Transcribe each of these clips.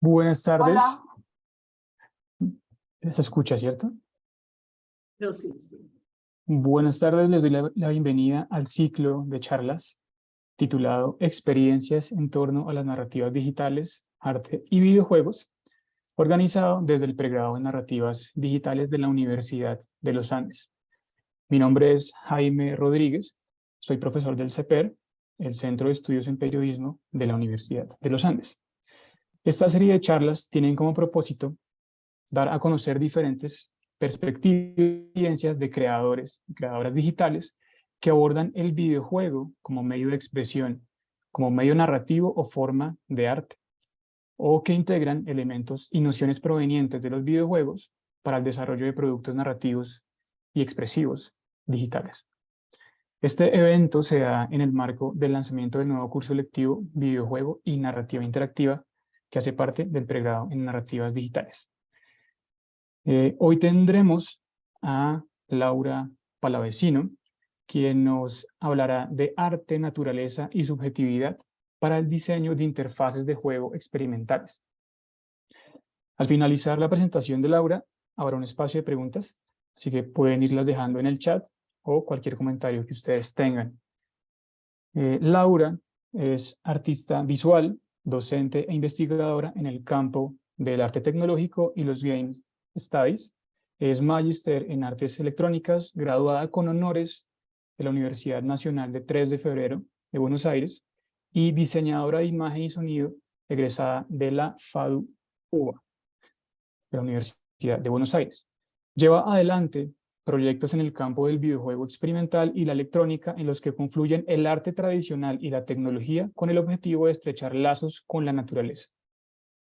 Buenas tardes. Hola. ¿Se escucha, cierto? Yo sí, sí. Buenas tardes, les doy la bienvenida al ciclo de charlas titulado Experiencias en torno a las narrativas digitales, arte y videojuegos, organizado desde el pregrado en narrativas digitales de la Universidad de los Andes. Mi nombre es Jaime Rodríguez, soy profesor del CEPER, el Centro de Estudios en Periodismo de la Universidad de los Andes. Esta serie de charlas tienen como propósito dar a conocer diferentes perspectivas y experiencias de creadores y creadoras digitales que abordan el videojuego como medio de expresión, como medio narrativo o forma de arte, o que integran elementos y nociones provenientes de los videojuegos para el desarrollo de productos narrativos y expresivos digitales. Este evento se da en el marco del lanzamiento del nuevo curso lectivo Videojuego y Narrativa Interactiva, que hace parte del pregrado en Narrativas Digitales. Hoy tendremos a Laura Palavecino, quien nos hablará de arte, naturaleza y subjetividad para el diseño de interfaces de juego experimentales. Al finalizar la presentación de Laura, habrá un espacio de preguntas, así que pueden irlas dejando en el chat o cualquier comentario que ustedes tengan. Laura es artista visual, docente e investigadora en el campo del arte tecnológico y los Game Studies. Es magíster en artes electrónicas, graduada con honores de la Universidad Nacional de 3 de Febrero de Buenos Aires y diseñadora de imagen y sonido egresada de la FADU-UBA de la Universidad de Buenos Aires. Lleva adelante proyectos en el campo del videojuego experimental y la electrónica en los que confluyen el arte tradicional y la tecnología con el objetivo de estrechar lazos con la naturaleza.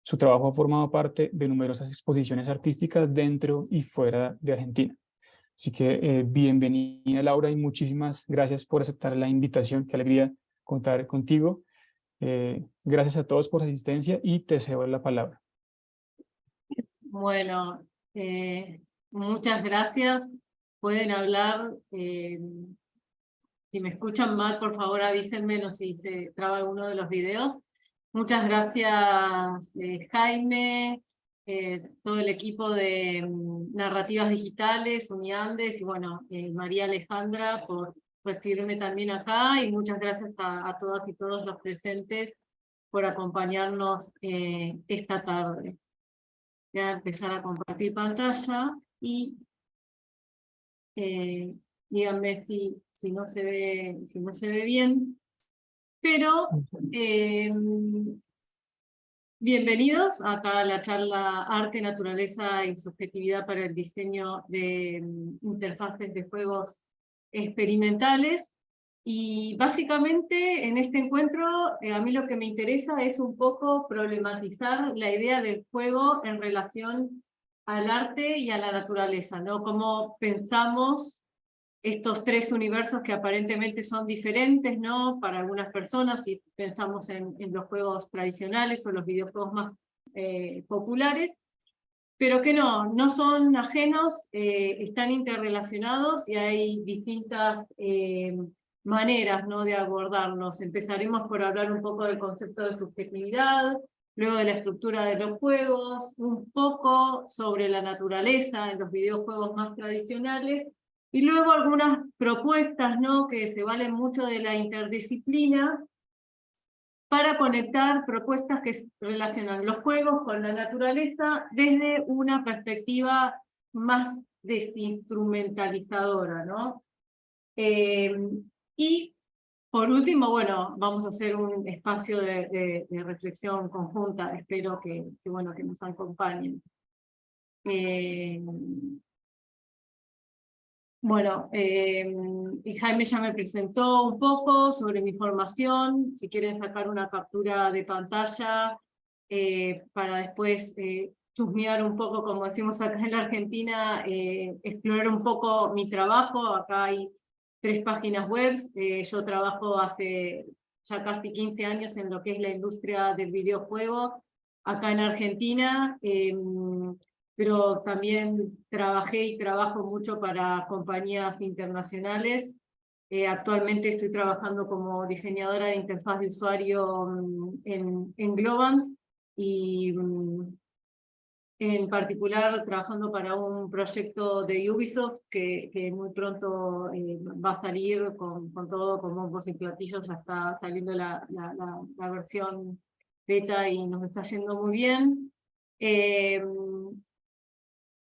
Su trabajo ha formado parte de numerosas exposiciones artísticas dentro y fuera de Argentina. Así que bienvenida, Laura, y muchísimas gracias por aceptar la invitación. Qué alegría contar contigo. Gracias a todos por su asistencia y te cedo la palabra. Bueno, muchas gracias. Pueden hablar. Si me escuchan mal, por favor avísenme, si se traba alguno de los videos. Muchas gracias, Jaime, todo el equipo de Narrativas Digitales, Uniandes, y bueno, María Alejandra por recibirme también acá, y muchas gracias a todas y todos los presentes por acompañarnos esta tarde. Voy a empezar a compartir pantalla y díganme si no se ve bien. Pero bienvenidos acá a la charla Arte, Naturaleza y Subjetividad para el diseño de interfaces de juegos experimentales. Y básicamente en este encuentro a mí lo que me interesa es un poco problematizar la idea del juego en relación al arte y a la naturaleza, ¿no? Cómo pensamos estos tres universos que aparentemente son diferentes, ¿no? Para algunas personas, si pensamos en los juegos tradicionales o los videojuegos más populares, pero que no son ajenos, están interrelacionados y hay distintas maneras, ¿no?, de abordarnos. Empezaremos por hablar un poco del concepto de subjetividad, luego de la estructura de los juegos, un poco sobre la naturaleza en los videojuegos más tradicionales, y luego algunas propuestas, ¿no?, que se valen mucho de la interdisciplina, para conectar propuestas que relacionan los juegos con la naturaleza desde una perspectiva más desinstrumentalizadora, ¿no? Y por último, bueno, vamos a hacer un espacio de reflexión conjunta, espero que nos acompañen. Bueno, y Jaime ya me presentó un poco sobre mi formación. Si quieren sacar una captura de pantalla para después chusmear un poco, como decimos acá en la Argentina, explorar un poco mi trabajo. Acá hay 3 páginas web. Yo trabajo hace ya casi 15 años en lo que es la industria del videojuego acá en Argentina. Pero también trabajé y trabajo mucho para compañías internacionales. Actualmente estoy trabajando como diseñadora de interfaz de usuario en Globant, y en particular trabajando para un proyecto de Ubisoft que muy pronto va a salir con todo, con bombos y platillos, ya está saliendo la versión beta y nos está yendo muy bien.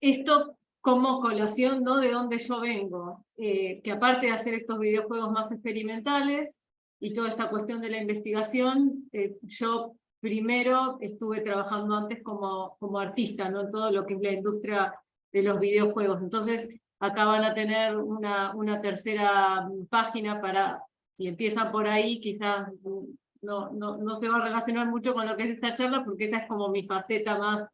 Esto como colación, ¿no?, de donde yo vengo, que aparte de hacer estos videojuegos más experimentales y toda esta cuestión de la investigación, yo primero estuve trabajando antes como artista, ¿no?, en todo lo que es la industria de los videojuegos. Entonces, acá van a tener una tercera página para, si empiezan por ahí, quizás no se va a relacionar mucho con lo que es esta charla, porque esta es como mi faceta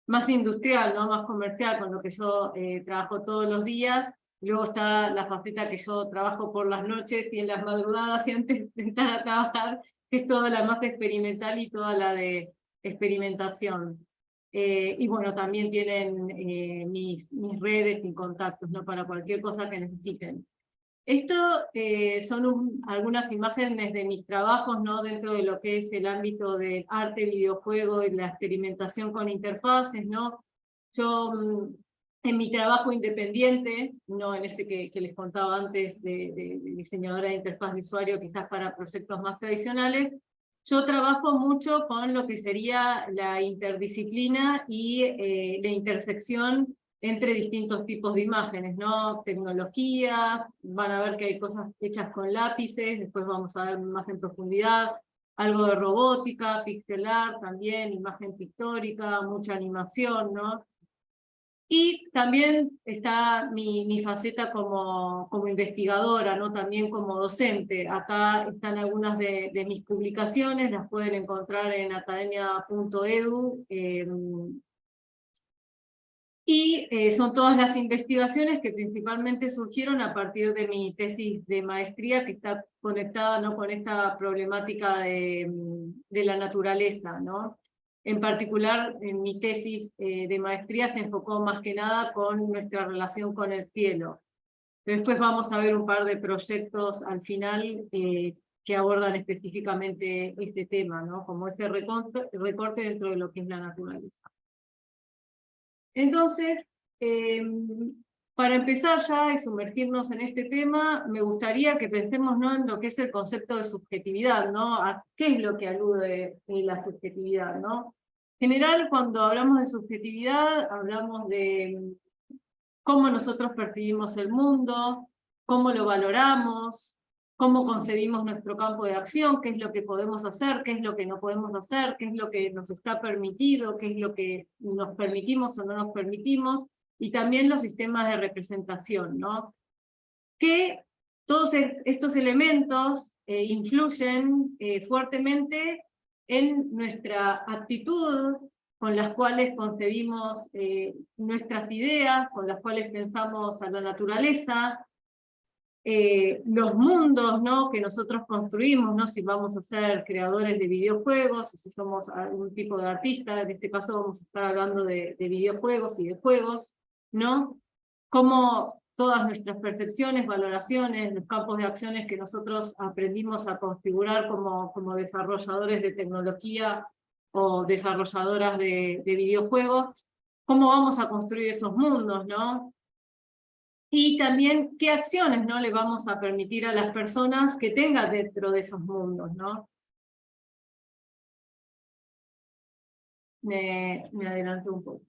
más industrial, ¿no?, más comercial, con lo que yo trabajo todos los días. Luego está la faceta que yo trabajo por las noches y en las madrugadas y antes de entrar a trabajar, que es toda la más experimental y toda la de experimentación. Y bueno, también tienen mis redes y contactos, ¿no?, para cualquier cosa que necesiten. Esto son algunas imágenes de mis trabajos, ¿no?, dentro de lo que es el ámbito del arte, videojuego y la experimentación con interfaces, ¿no? Yo, en mi trabajo independiente, no en este que les contaba antes de diseñadora de interfaz de usuario, quizás para proyectos más tradicionales, yo trabajo mucho con lo que sería la interdisciplina y la intersección entre distintos tipos de imágenes, ¿no? Tecnologías, van a ver que hay cosas hechas con lápices, después vamos a ver más en profundidad, algo de robótica, pixel art también, imagen pictórica, mucha animación, ¿no? Y también está mi faceta como investigadora, ¿no?, también como docente. Acá están algunas de mis publicaciones, las pueden encontrar en academia.edu, y son todas las investigaciones que principalmente surgieron a partir de mi tesis de maestría, que está conectada, ¿no?, con esta problemática de la naturaleza, ¿no? En particular, en mi tesis de maestría se enfocó más que nada con nuestra relación con el cielo. Después vamos a ver un par de proyectos al final que abordan específicamente este tema, ¿no?, como ese recorte dentro de lo que es la naturaleza. Entonces, para empezar ya y sumergirnos en este tema, me gustaría que pensemos, ¿no?, en lo que es el concepto de subjetividad, ¿no? ¿A qué es lo que alude la subjetividad, ¿no? En general, cuando hablamos de subjetividad, hablamos de cómo nosotros percibimos el mundo, cómo lo valoramos, cómo concebimos nuestro campo de acción, qué es lo que podemos hacer, qué es lo que no podemos hacer, qué es lo que nos está permitido, qué es lo que nos permitimos o no nos permitimos, y también los sistemas de representación, ¿no? Que todos estos elementos influyen fuertemente en nuestra actitud, con las cuales concebimos nuestras ideas, con las cuales pensamos a la naturaleza, los mundos, ¿no?, que nosotros construimos, ¿no?, si vamos a ser creadores de videojuegos, si somos algún tipo de artista, en este caso vamos a estar hablando de videojuegos y de juegos, ¿no? Cómo todas nuestras percepciones, valoraciones, los campos de acciones que nosotros aprendimos a configurar como desarrolladores de tecnología o desarrolladoras de videojuegos, cómo vamos a construir esos mundos, ¿no? Y también qué acciones, ¿no?, le vamos a permitir a las personas que tengan dentro de esos mundos, ¿no? Me adelanto un poco.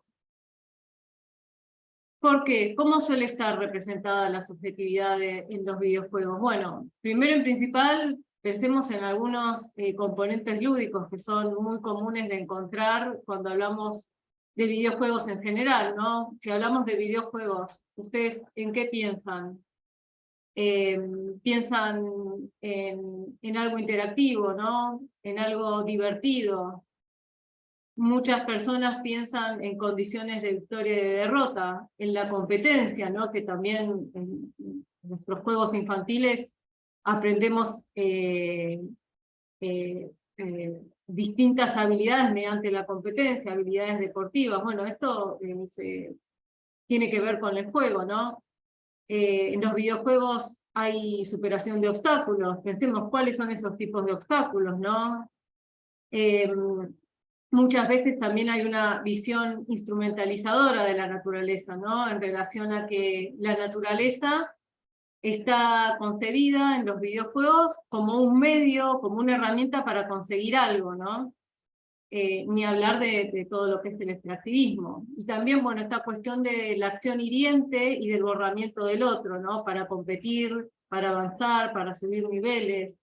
¿Por qué? ¿Cómo suele estar representada la subjetividad en los videojuegos? Bueno, primero en principal, pensemos en algunos componentes lúdicos que son muy comunes de encontrar cuando hablamos de videojuegos en general, ¿no? Si hablamos de videojuegos, ¿ustedes en qué piensan? Piensan en algo interactivo, ¿no?, en algo divertido. Muchas personas piensan en condiciones de victoria y de derrota, en la competencia, ¿no?, que también en nuestros juegos infantiles aprendemos distintas habilidades mediante la competencia, habilidades deportivas. Bueno, esto tiene que ver con el juego, ¿no? En los videojuegos hay superación de obstáculos. Pensemos cuáles son esos tipos de obstáculos, ¿no? Muchas veces también hay una visión instrumentalizadora de la naturaleza, ¿no? En relación a que la naturaleza está concebida en los videojuegos como un medio, como una herramienta para conseguir algo, ¿no? Ni hablar de todo lo que es el extractivismo. Y también, bueno, esta cuestión de la acción hiriente y del borramiento del otro, ¿no? Para competir, para avanzar, para subir niveles.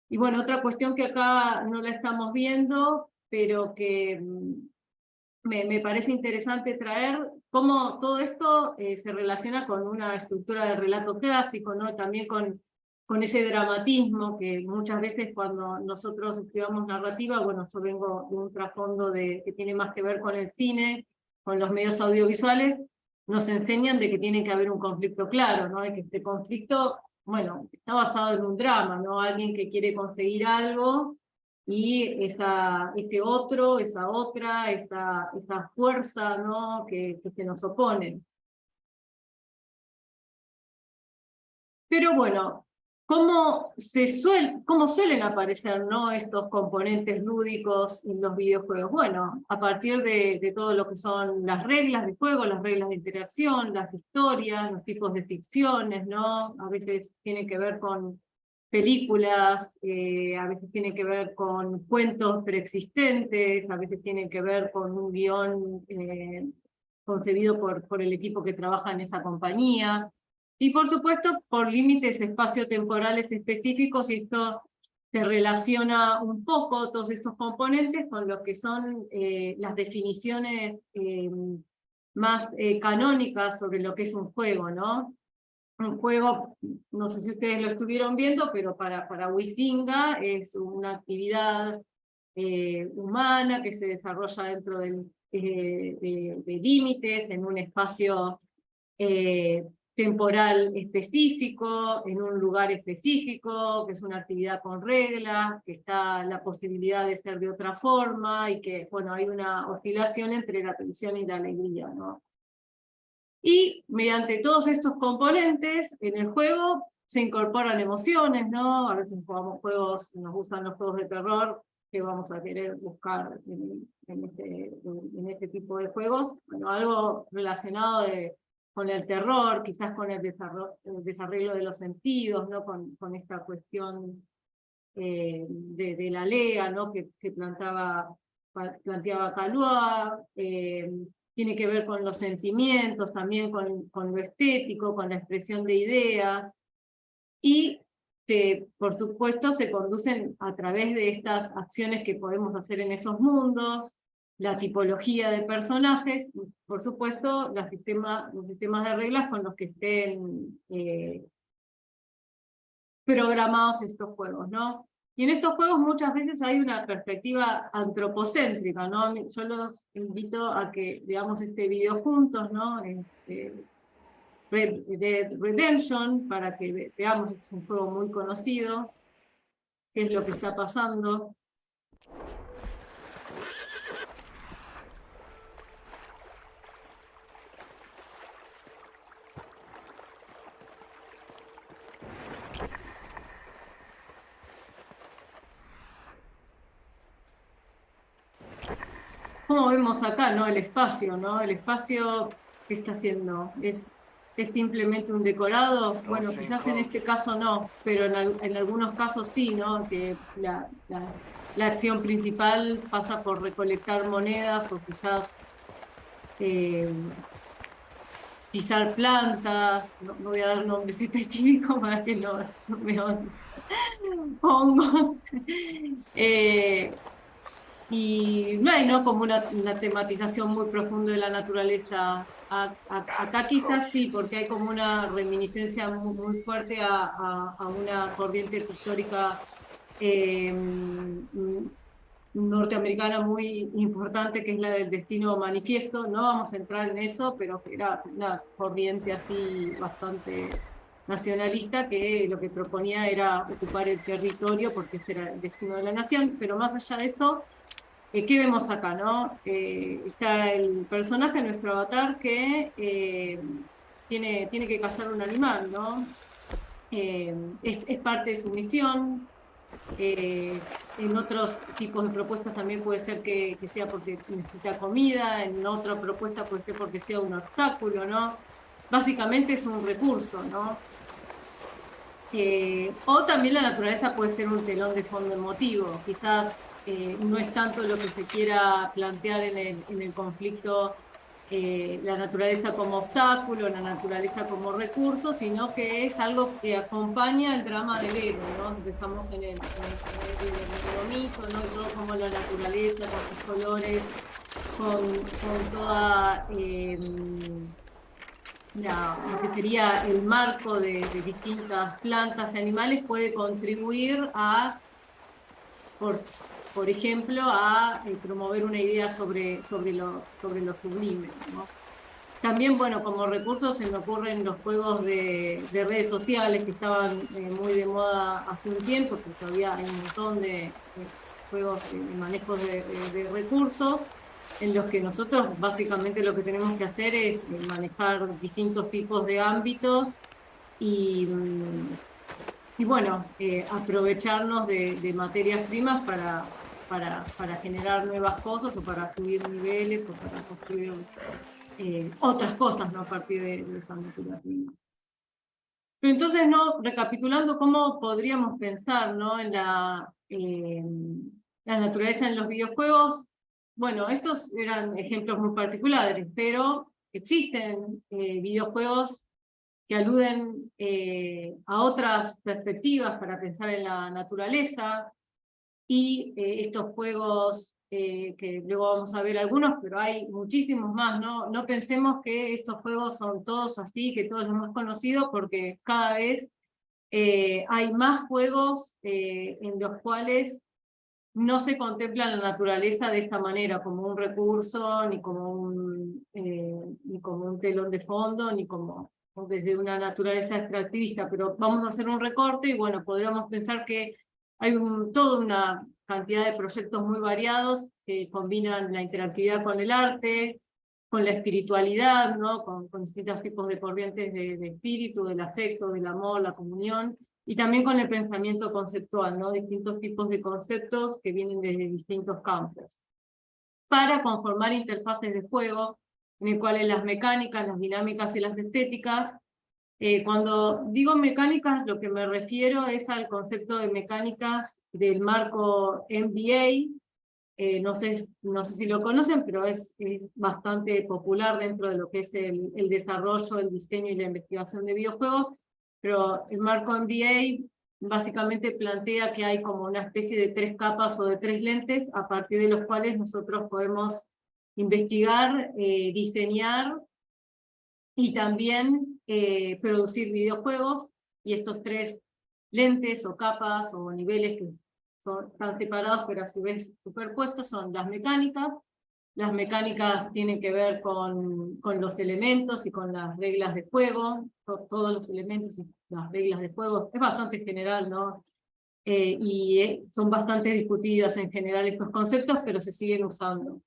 Y bueno, otra cuestión que acá no la estamos viendo, pero que me parece interesante traer, cómo todo esto se relaciona con una estructura de relato clásico, ¿no? También con ese dramatismo que muchas veces cuando nosotros estudiamos narrativa, bueno, yo vengo de un trasfondo que tiene más que ver con el cine, con los medios audiovisuales, nos enseñan de que tiene que haber un conflicto claro, ¿no? Y que este conflicto, bueno, está basado en un drama, ¿no? Alguien que quiere conseguir algo y ese otro, esa otra, esa fuerza, ¿no? que se nos opone. Pero bueno, ¿cómo suelen aparecer, ¿no? estos componentes lúdicos en los videojuegos? Bueno, a partir de todo lo que son las reglas de juego, las reglas de interacción, las historias, los tipos de ficciones, ¿no? A veces tiene que ver con películas, a veces tiene que ver con cuentos preexistentes, a veces tiene que ver con un guión concebido por el equipo que trabaja en esa compañía. Y por supuesto, por límites espaciotemporales específicos, y esto se relaciona un poco, todos estos componentes, con lo que son las definiciones más canónicas sobre lo que es un juego, ¿no? Un juego, no sé si ustedes lo estuvieron viendo, pero para Huizinga es una actividad humana que se desarrolla dentro de límites, en un espacio temporal específico, en un lugar específico, que es una actividad con reglas, que está la posibilidad de ser de otra forma, y que, bueno, hay una oscilación entre la tensión y la alegría, ¿no? Y mediante todos estos componentes en el juego se incorporan emociones, ¿no? A veces jugamos juegos, nos gustan los juegos de terror, que vamos a querer buscar en este tipo de juegos. Bueno, algo relacionado con el terror, quizás con el desarrollo de los sentidos, ¿no? Con esta cuestión de la Lea, ¿no? que planteaba Calua, tiene que ver con los sentimientos, también con lo estético, con la expresión de ideas, y por supuesto se conducen a través de estas acciones que podemos hacer en esos mundos, la tipología de personajes, y por supuesto los sistemas de reglas con los que estén programados estos juegos, ¿no? Y en estos juegos muchas veces hay una perspectiva antropocéntrica, ¿no? Yo los invito a que veamos este video juntos, ¿no? Red Dead Redemption, para que veamos, es un juego muy conocido, qué es lo que está pasando. Como vemos acá, ¿no? El espacio, ¿no? El espacio, ¿qué está haciendo? ¿Es simplemente un decorado? Bueno, quizás en este caso no, pero en algunos casos sí, ¿no? Que la acción principal pasa por recolectar monedas o quizás pisar plantas, no voy a dar nombres específicos para que no me pongo. Y no hay, ¿no? como una tematización muy profunda de la naturaleza. Acá quizás sí, porque hay como una reminiscencia muy fuerte a una corriente pictórica norteamericana muy importante, que es la del Destino Manifiesto. No vamos a entrar en eso, pero que era una corriente así bastante nacionalista, que lo que proponía era ocupar el territorio porque ese era el destino de la nación. Pero más allá de eso, ¿qué vemos acá, no? Está el personaje, nuestro avatar, que tiene que cazar un animal, ¿no? Es parte de su misión, En otros tipos de propuestas también puede ser que sea porque necesita comida, en otra propuesta puede ser porque sea un obstáculo, ¿no? Básicamente es un recurso, ¿no? O también la naturaleza puede ser un telón de fondo emotivo, quizás no es tanto lo que se quiera plantear en el conflicto, la naturaleza como obstáculo, la naturaleza como recurso, sino que es algo que acompaña el drama del héroe, ¿no? Empezamos en el escenario del neomito, ¿no? Y todo como la naturaleza, con sus colores, con toda lo que sería el marco de distintas plantas y animales puede contribuir a, por ejemplo, a promover una idea sobre lo sublime, ¿no? También, bueno, como recursos se me ocurren los juegos de redes sociales que estaban muy de moda hace un tiempo, que todavía hay un montón de juegos de manejos de recursos, en los que nosotros básicamente lo que tenemos que hacer es manejar distintos tipos de ámbitos y, y bueno, aprovecharnos de materias primas para generar nuevas cosas o para subir niveles o para construir otras cosas, ¿no? A partir de esa materia prima. Pero entonces, ¿no? Recapitulando cómo podríamos pensar, ¿no? En la naturaleza en los videojuegos. Bueno, estos eran ejemplos muy particulares, pero existen videojuegos que aluden a otras perspectivas para pensar en la naturaleza, y estos juegos que luego vamos a ver algunos, pero hay muchísimos más, ¿no? No pensemos que estos juegos son todos así, que todos los hemos conocido, porque cada vez hay más juegos en los cuales no se contempla la naturaleza de esta manera, como un recurso, ni como un telón de fondo, ni como desde una naturaleza extractivista, pero vamos a hacer un recorte y bueno, podríamos pensar que hay toda una cantidad de proyectos muy variados que combinan la interactividad con el arte, con la espiritualidad, ¿no? Con distintos tipos de corrientes de espíritu, del afecto, del amor, la comunión, y también con el pensamiento conceptual, ¿no? Distintos tipos de conceptos que vienen desde distintos campos, para conformar interfaces de juego, en el cual las mecánicas, las dinámicas y las estéticas, cuando digo mecánicas, lo que me refiero es al concepto de mecánicas del marco MBA, no sé si lo conocen, pero es bastante popular dentro de lo que es el desarrollo, el diseño y la investigación de videojuegos, pero el marco MBA básicamente plantea que hay como una especie de 3 capas o de 3 lentes a partir de los cuales nosotros podemos investigar, diseñar y también producir videojuegos, y estos 3 lentes o capas o niveles que están separados pero a su vez superpuestos son las mecánicas. Las mecánicas tienen que ver con los elementos y con las reglas de juego, todos los elementos y las reglas de juego, es bastante general, ¿no? Son bastante discutidas en general estos conceptos, pero se siguen usando.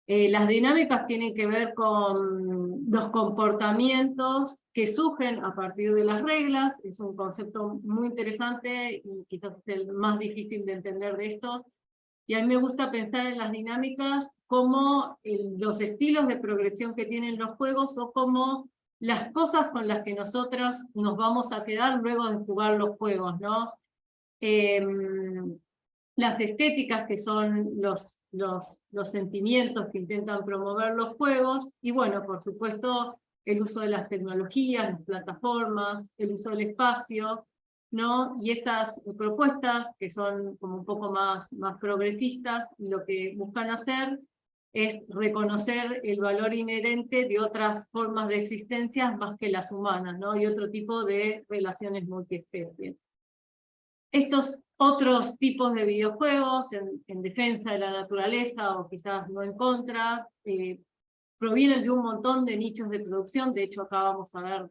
Las dinámicas tienen que ver con los comportamientos que surgen a partir de las reglas. Es un concepto muy interesante y quizás es el más difícil de entender de esto. Y a mí me gusta pensar en las dinámicas como los estilos de progresión que tienen los juegos o como las cosas con las que nosotros nos vamos a quedar luego de jugar los juegos, ¿no? Las estéticas, que son los sentimientos que intentan promover los juegos, y bueno, por supuesto, el uso de las tecnologías, las plataformas, el uso del espacio, ¿no? Y estas propuestas, que son como un poco más progresistas, lo que buscan hacer es reconocer el valor inherente de otras formas de existencia más que las humanas, ¿no? Y otro tipo de relaciones multiespecies. Estos otros tipos de videojuegos en defensa de la naturaleza o quizás no en contra, provienen de un montón de nichos de producción. De hecho, acá vamos a ver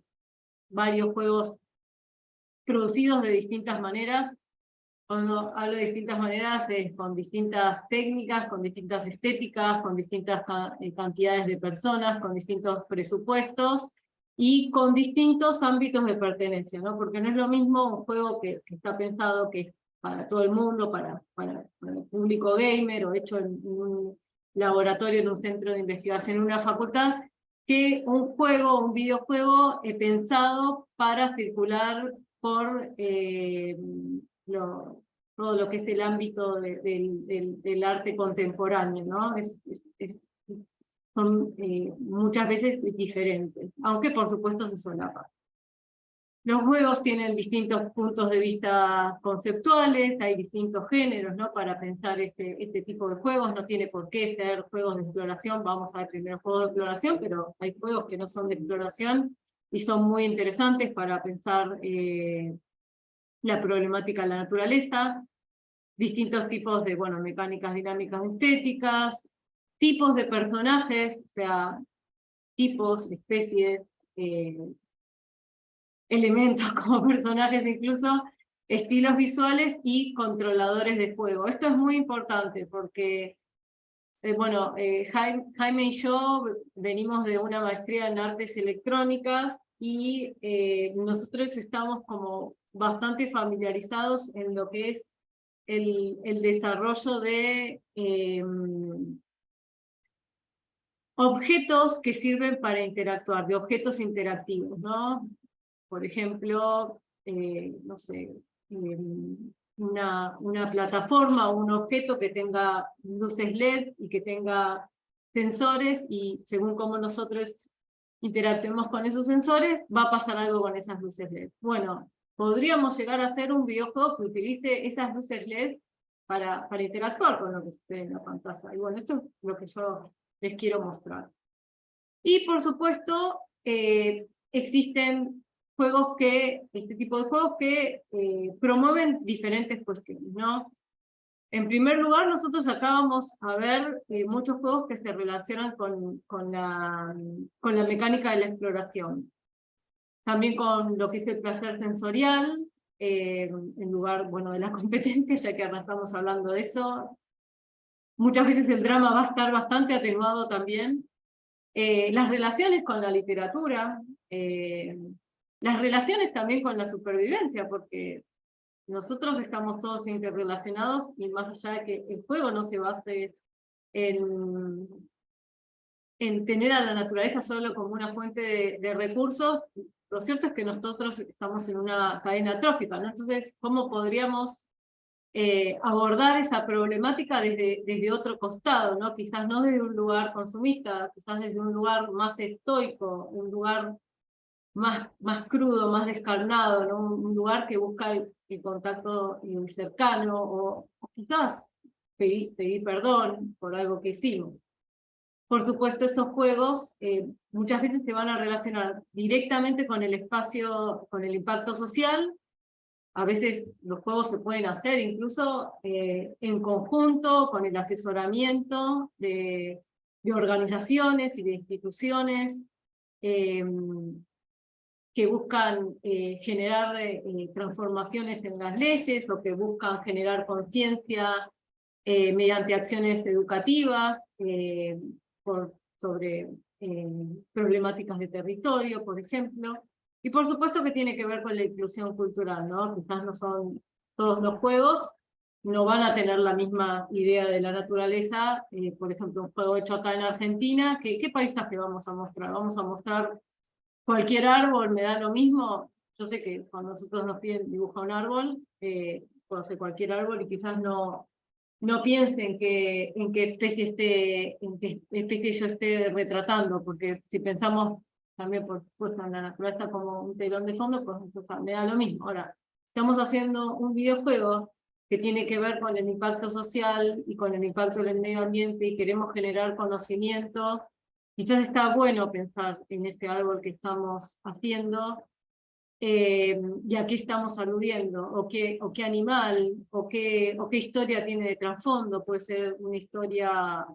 varios juegos producidos de distintas maneras. Cuando hablo de distintas maneras es con distintas técnicas, con distintas estéticas, con distintas cantidades de personas, con distintos presupuestos y con distintos ámbitos de pertenencia, ¿no? Porque no es lo mismo un juego que está pensado, que es para todo el mundo, para el público gamer, o hecho en un laboratorio, en un centro de investigación, en una facultad, que un juego, un videojuego pensado para circular por todo lo que es el ámbito del arte contemporáneo, ¿no? Son muchas veces diferentes, aunque por supuesto se solapan. Los juegos tienen distintos puntos de vista conceptuales, hay distintos géneros, ¿no? Para pensar este tipo de juegos. No tiene por qué ser juegos de exploración. Vamos a ver primero juegos de exploración, pero hay juegos que no son de exploración y son muy interesantes para pensar la problemática de la naturaleza. Distintos tipos de, bueno, mecánicas dinámicas estéticas, tipos de personajes, o sea, tipos, especies, elementos como personajes, incluso estilos visuales y controladores de juego. Esto es muy importante porque, Jaime y yo venimos de una maestría en artes electrónicas y nosotros estamos como bastante familiarizados en lo que es el desarrollo de objetos que sirven para interactuar, de objetos interactivos, ¿no? Por ejemplo, no sé, una plataforma o un objeto que tenga luces LED y que tenga sensores, y según cómo nosotros interactuemos con esos sensores, va a pasar algo con esas luces LED. Bueno, podríamos llegar a hacer un videojuego que utilice esas luces LED para interactuar con lo que sucede en la pantalla. Y bueno, esto es lo que yo les quiero mostrar. Y por supuesto, existen este tipo de juegos que promueven diferentes cuestiones, ¿no? En primer lugar, nosotros acá vamos a ver muchos juegos que se relacionan con la mecánica de la exploración. También con lo que es el placer sensorial, en lugar, bueno, de la competencia, ya que ahora estamos hablando de eso. Muchas veces el drama va a estar bastante atenuado también. Las relaciones con la literatura, las relaciones también con la supervivencia, porque nosotros estamos todos interrelacionados, y más allá de que el juego no se base en tener a la naturaleza solo como una fuente de recursos, lo cierto es que nosotros estamos en una cadena trófica, ¿no? Entonces, ¿cómo podríamos abordar esa problemática desde otro costado, ¿no? Quizás no desde un lugar consumista, quizás desde un lugar más estoico, un lugar más crudo, más descarnado, ¿no? Un lugar que busca el contacto cercano, o quizás pedir perdón por algo que hicimos. Por supuesto, estos juegos muchas veces se van a relacionar directamente con el espacio, con el impacto social. A veces los juegos se pueden hacer incluso en conjunto con el asesoramiento de organizaciones y de instituciones que buscan generar transformaciones en las leyes, o que buscan generar conciencia mediante acciones educativas sobre problemáticas de territorio, por ejemplo. Y por supuesto que tiene que ver con la inclusión cultural, ¿no? Quizás no son todos los juegos, no van a tener la misma idea de la naturaleza. Por ejemplo, un juego hecho acá en Argentina, ¿qué paisaje vamos a mostrar? Vamos a mostrar cualquier árbol, me da lo mismo. Yo sé que cuando nosotros nos piden dibujar un árbol, puedo hacer cualquier árbol y quizás no piense en qué especie yo esté retratando, porque si pensamos también, por supuesto, en la naturaleza como un telón de fondo, pues entonces me da lo mismo. Ahora, estamos haciendo un videojuego que tiene que ver con el impacto social y con el impacto del medio ambiente, y queremos generar conocimiento. Quizás está bueno pensar en este árbol que estamos haciendo, y a qué estamos aludiendo, o qué animal, o qué historia tiene de trasfondo. Puede ser una historia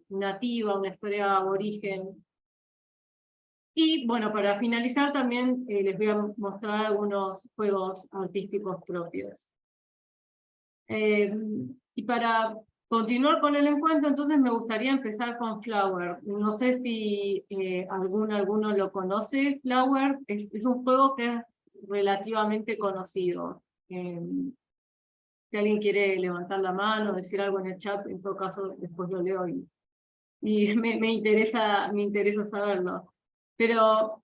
nativa, una historia aborigen. Y bueno, para finalizar también les voy a mostrar algunos juegos artísticos propios. Y para continuar con el encuentro, entonces me gustaría empezar con Flower. No sé si alguno lo conoce. Flower es un juego que es relativamente conocido. Si alguien quiere levantar la mano, decir algo en el chat, en todo caso después lo leo y me interesa saberlo. Pero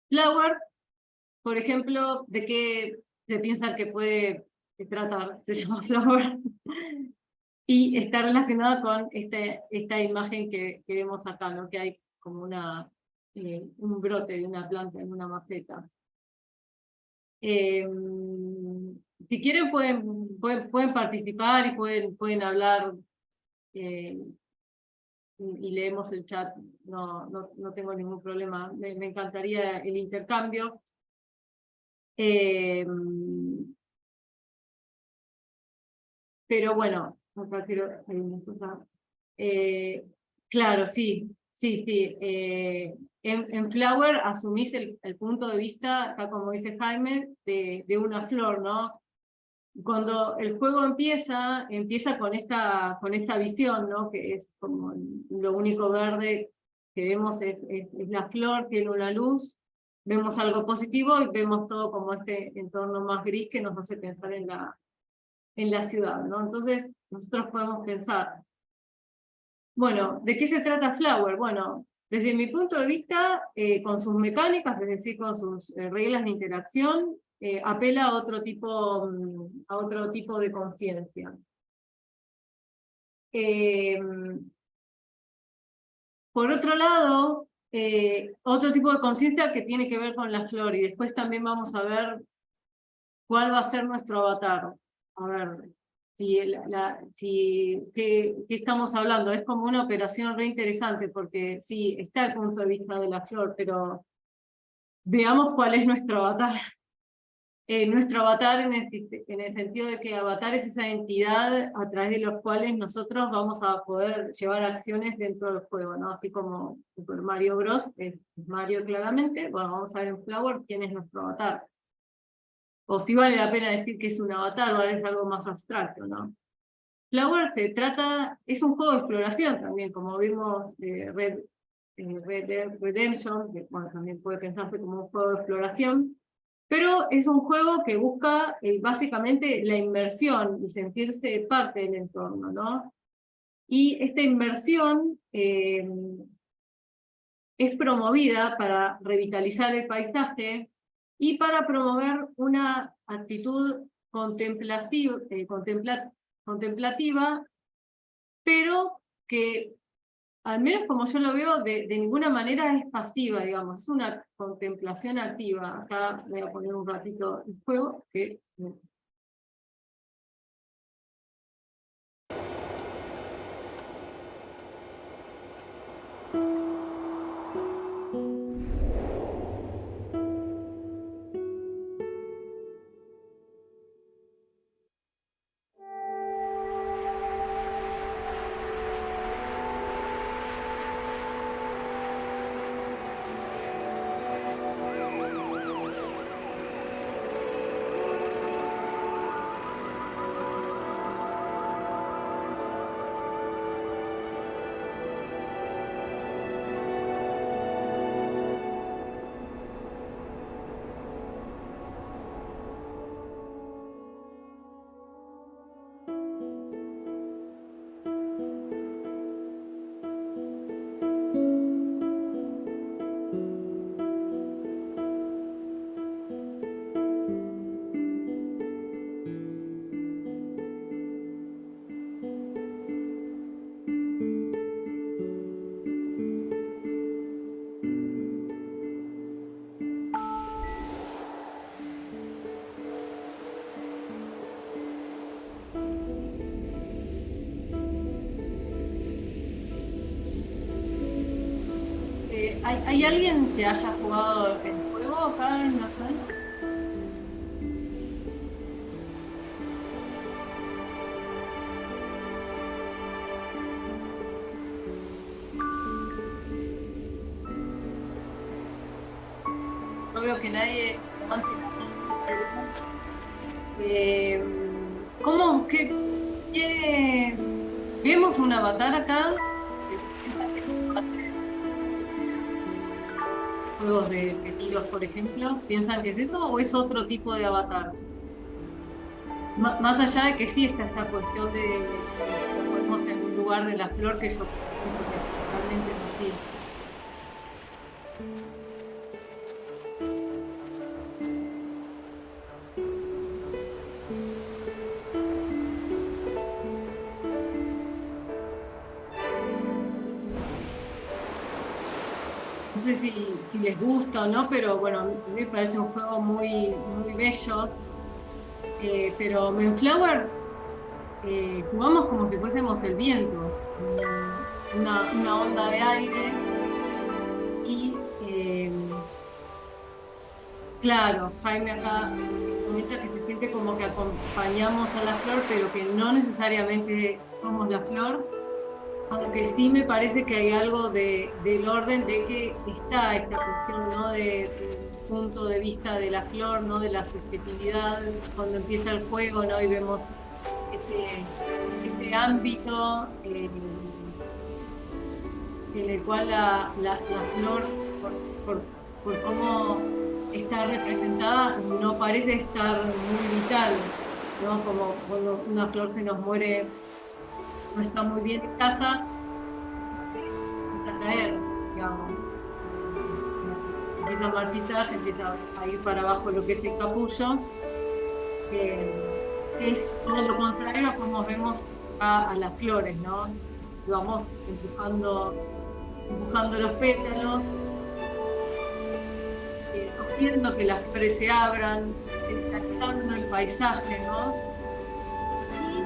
Flower, por ejemplo, ¿de qué se piensa que puede tratar? Se llama Flower. Y está relacionada con esta imagen que vemos acá, ¿no? Que hay como un brote de una planta en una maceta. Si quieren pueden participar y pueden hablar y leemos el chat, no tengo ningún problema. Me encantaría el intercambio. Pero bueno, acá claro, sí. En Flower asumís el punto de vista, acá como dice Jaime, de una flor, ¿no? Cuando el juego empieza con esta visión, ¿no? Que es como lo único verde que vemos es la flor, tiene una luz, vemos algo positivo y vemos todo como este entorno más gris que nos hace pensar en la ciudad, ¿no? Entonces nosotros podemos pensar, bueno, ¿de qué se trata Flower? Bueno, desde mi punto de vista, con sus mecánicas, es decir, con sus reglas de interacción, apela a otro tipo de conciencia. Por otro lado, otro tipo de conciencia que tiene que ver con la flor, y después también vamos a ver cuál va a ser nuestro avatar. A ver, ¿qué estamos hablando? Es como una operación re interesante, porque sí, está el punto de vista de la flor, pero veamos cuál es nuestro avatar. Nuestro avatar en el sentido de que avatar es esa entidad a través de los cuales nosotros vamos a poder llevar acciones dentro del juego, ¿no? Así como Super Mario Bros. Es Mario claramente, bueno, vamos a ver en Flower quién es nuestro avatar. O si vale la pena decir que es un avatar o es algo más abstracto, ¿no? Flower es un juego de exploración también, como vimos Red Dead Redemption, que bueno, también puede pensarse como un juego de exploración, pero es un juego que busca básicamente la inmersión y sentirse parte del entorno, ¿no? Y esta inmersión es promovida para revitalizar el paisaje y para promover una actitud contemplativa, pero que, al menos como yo lo veo, de ninguna manera es pasiva, digamos, es una contemplación activa. Acá voy a poner un ratito el juego, que ¿hay alguien que haya jugado el juego acá en la sala? No veo que nadie levante la mano. ¿Cómo? ¿Vemos un avatar acá? Juegos de tiros, por ejemplo, ¿piensan que es eso o es otro tipo de avatar? Más allá de que sí está esta cuestión de que lo ponemos en un lugar de la flor, que yo pienso que realmente es así. No sé si les gusta o no, pero bueno, a mí me parece un juego muy bello. Pero Moonflower jugamos como si fuésemos el viento, una onda de aire y claro, Jaime acá comenta que se siente como que acompañamos a la flor, pero que no necesariamente somos la flor. Aunque sí me parece que hay algo del orden de que está esta cuestión, ¿no? Del punto de vista de la flor, ¿no? De la subjetividad, cuando empieza el juego, ¿no? Y vemos este ámbito en el cual la flor, por, por cómo está representada, no parece estar muy vital, ¿no? Como cuando una flor se nos muere, no está muy bien en casa, empieza a caer, digamos. Empieza a marchitar, empieza a ir para abajo lo que es el capullo, es todo lo contrario a como vemos a las flores, ¿no? Y vamos empujando los pétalos, haciendo que las flores se abran, encantando el paisaje, ¿no? Y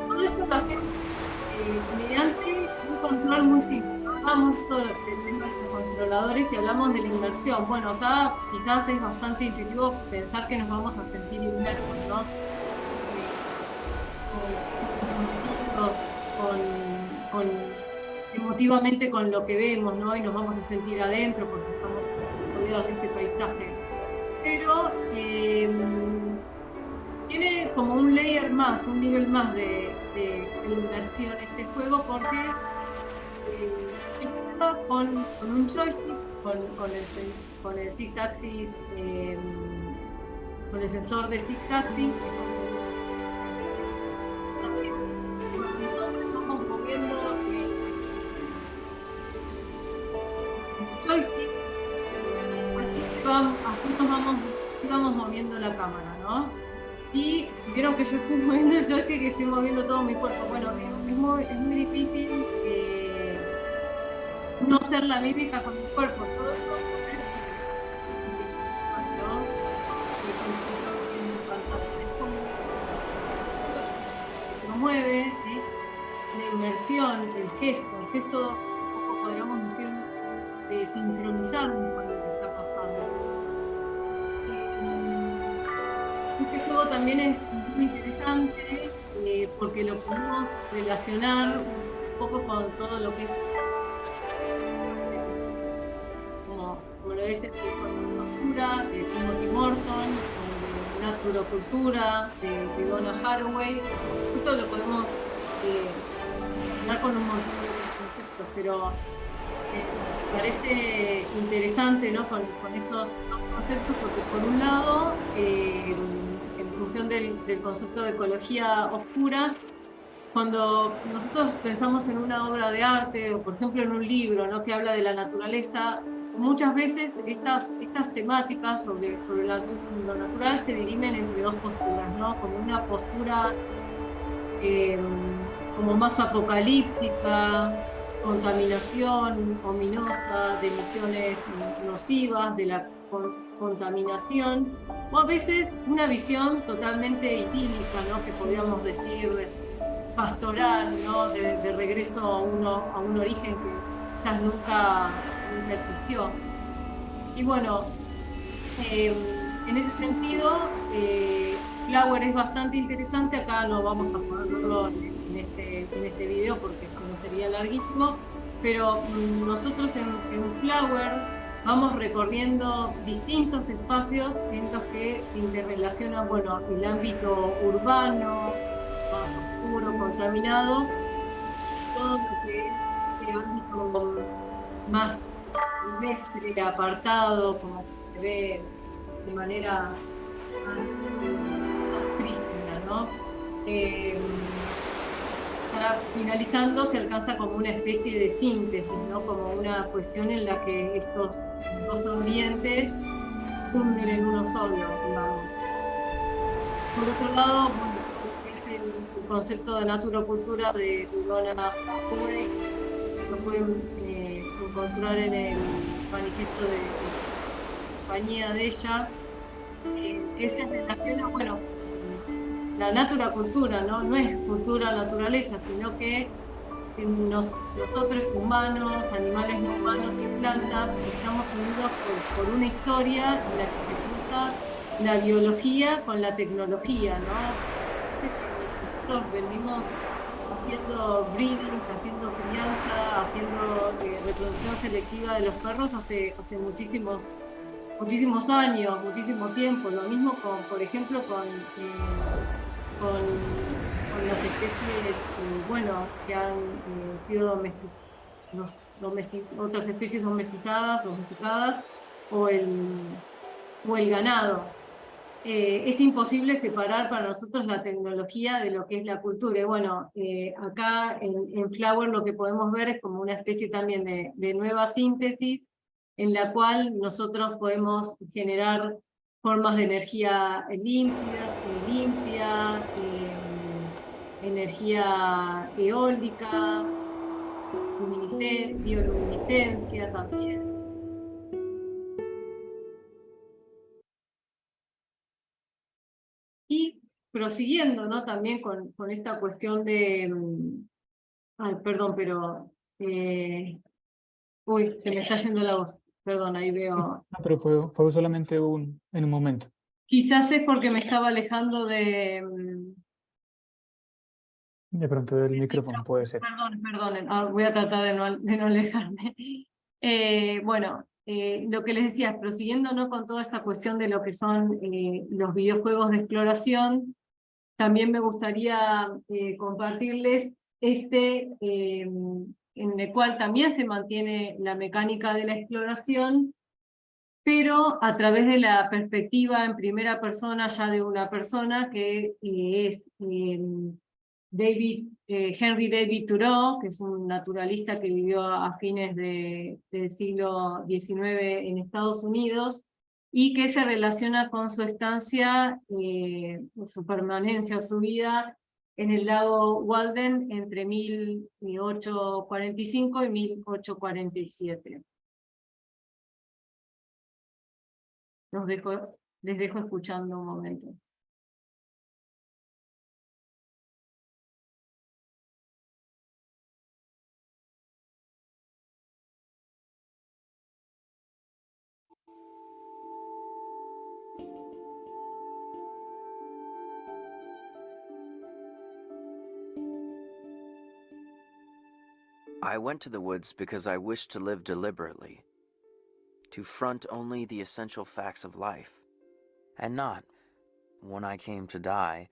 todo esto lo hacemos mediante un control muy simple. Hablamos todo de nuestros controladores y hablamos de la inmersión. Bueno, acá quizás es bastante intuitivo pensar que nos vamos a sentir inmersos, ¿no? Con emotivamente con lo que vemos, ¿no? Y nos vamos a sentir adentro porque estamos rodeados de este paisaje. Pero tiene como un layer más, un nivel más de inmersión este juego porque se juega con un joystick, con el tic-tac-axis, con el sensor de tic-tac-axis. Estamos moviendo el joystick, así vamos moviendo la cámara, ¿no? Y vieron que yo estoy moviendo el joystick y estoy moviendo todo mi cuerpo. Bueno, es muy difícil no hacer la mímica con mi cuerpo. Todo eso mueve, la inmersión, el gesto un poco podríamos decir de sincronizarnos con lo que está pasando. Este juego también es muy interesante porque lo podemos relacionar un poco con todo lo que es como lo es con la cultura de Timothy Morton, de Naturocultura de Donna Haraway. Esto lo podemos hablar con un montón de conceptos, pero me parece interesante, ¿no? con estos conceptos, porque por un lado, en función del concepto de ecología oscura, cuando nosotros pensamos en una obra de arte, o por ejemplo en un libro, ¿no? Que habla de la naturaleza, muchas veces estas temáticas sobre lo natural se dirimen entre dos posturas, ¿no? Como una postura como más apocalíptica, contaminación ominosa, de emisiones nocivas, de la contaminación, o a veces una visión totalmente idílica, ¿no? Que podríamos decir pastoral, ¿no? De regreso a un origen que quizás nunca existió. Y bueno, en ese sentido, Flower es bastante interesante. Acá no vamos a ponerlo en este video porque no sería larguísimo, pero nosotros en Flower vamos recorriendo distintos espacios en los que se interrelacionan, bueno, el ámbito urbano, más oscuro, contaminado, todo lo que es el ámbito más silvestre, apartado, como se ve de manera más triste, ¿no? Para finalizando se alcanza como una especie de síntesis, ¿no? Como una cuestión en la que estos dos ambientes funden en uno solo, digamos. Por otro lado, bueno, es el concepto de naturocultura de Donna Haraway, lo pueden encontrar en el manifiesto de compañía de ella, que se relaciona, bueno, la naturacultura, ¿no? No es cultura-naturaleza, sino que nosotros humanos, animales no humanos y plantas estamos unidos por una historia en la que se cruza la biología con la tecnología, ¿no? Nosotros venimos haciendo breeding, haciendo crianza, haciendo reproducción selectiva de los perros hace muchísimos años, muchísimo tiempo. Lo mismo por ejemplo, con las especies, bueno, que han sido otras especies domesticadas, o el ganado. Es imposible separar para nosotros la tecnología de lo que es la cultura. Y bueno, acá en Flower lo que podemos ver es como una especie también de nueva síntesis, en la cual nosotros podemos generar formas de energía limpia, energía eólica, bioluminiscencia también. Y prosiguiendo, ¿no? También con esta cuestión de... Ay, perdón, pero... uy, se me está yendo la voz. Perdón, ahí veo... No, pero fue solamente en un momento. Quizás es porque me estaba alejando de... De pronto del micrófono puede ser. Perdonen, voy a tratar de no alejarme. Bueno, lo que les decía, prosiguiendo, ¿no? Con toda esta cuestión de lo que son los videojuegos de exploración, también me gustaría compartirles en el cual también se mantiene la mecánica de la exploración, pero a través de la perspectiva en primera persona ya de una persona que es Henry David Thoreau, que es un naturalista que vivió a fines del siglo XIX en Estados Unidos, y que se relaciona con su estancia, su permanencia, su vida en el lago Walden entre 1845 y 1847. Les dejo escuchando un momento. I went to the woods because I wished to live deliberately, to front only the essential facts of life, and not, when I came to die,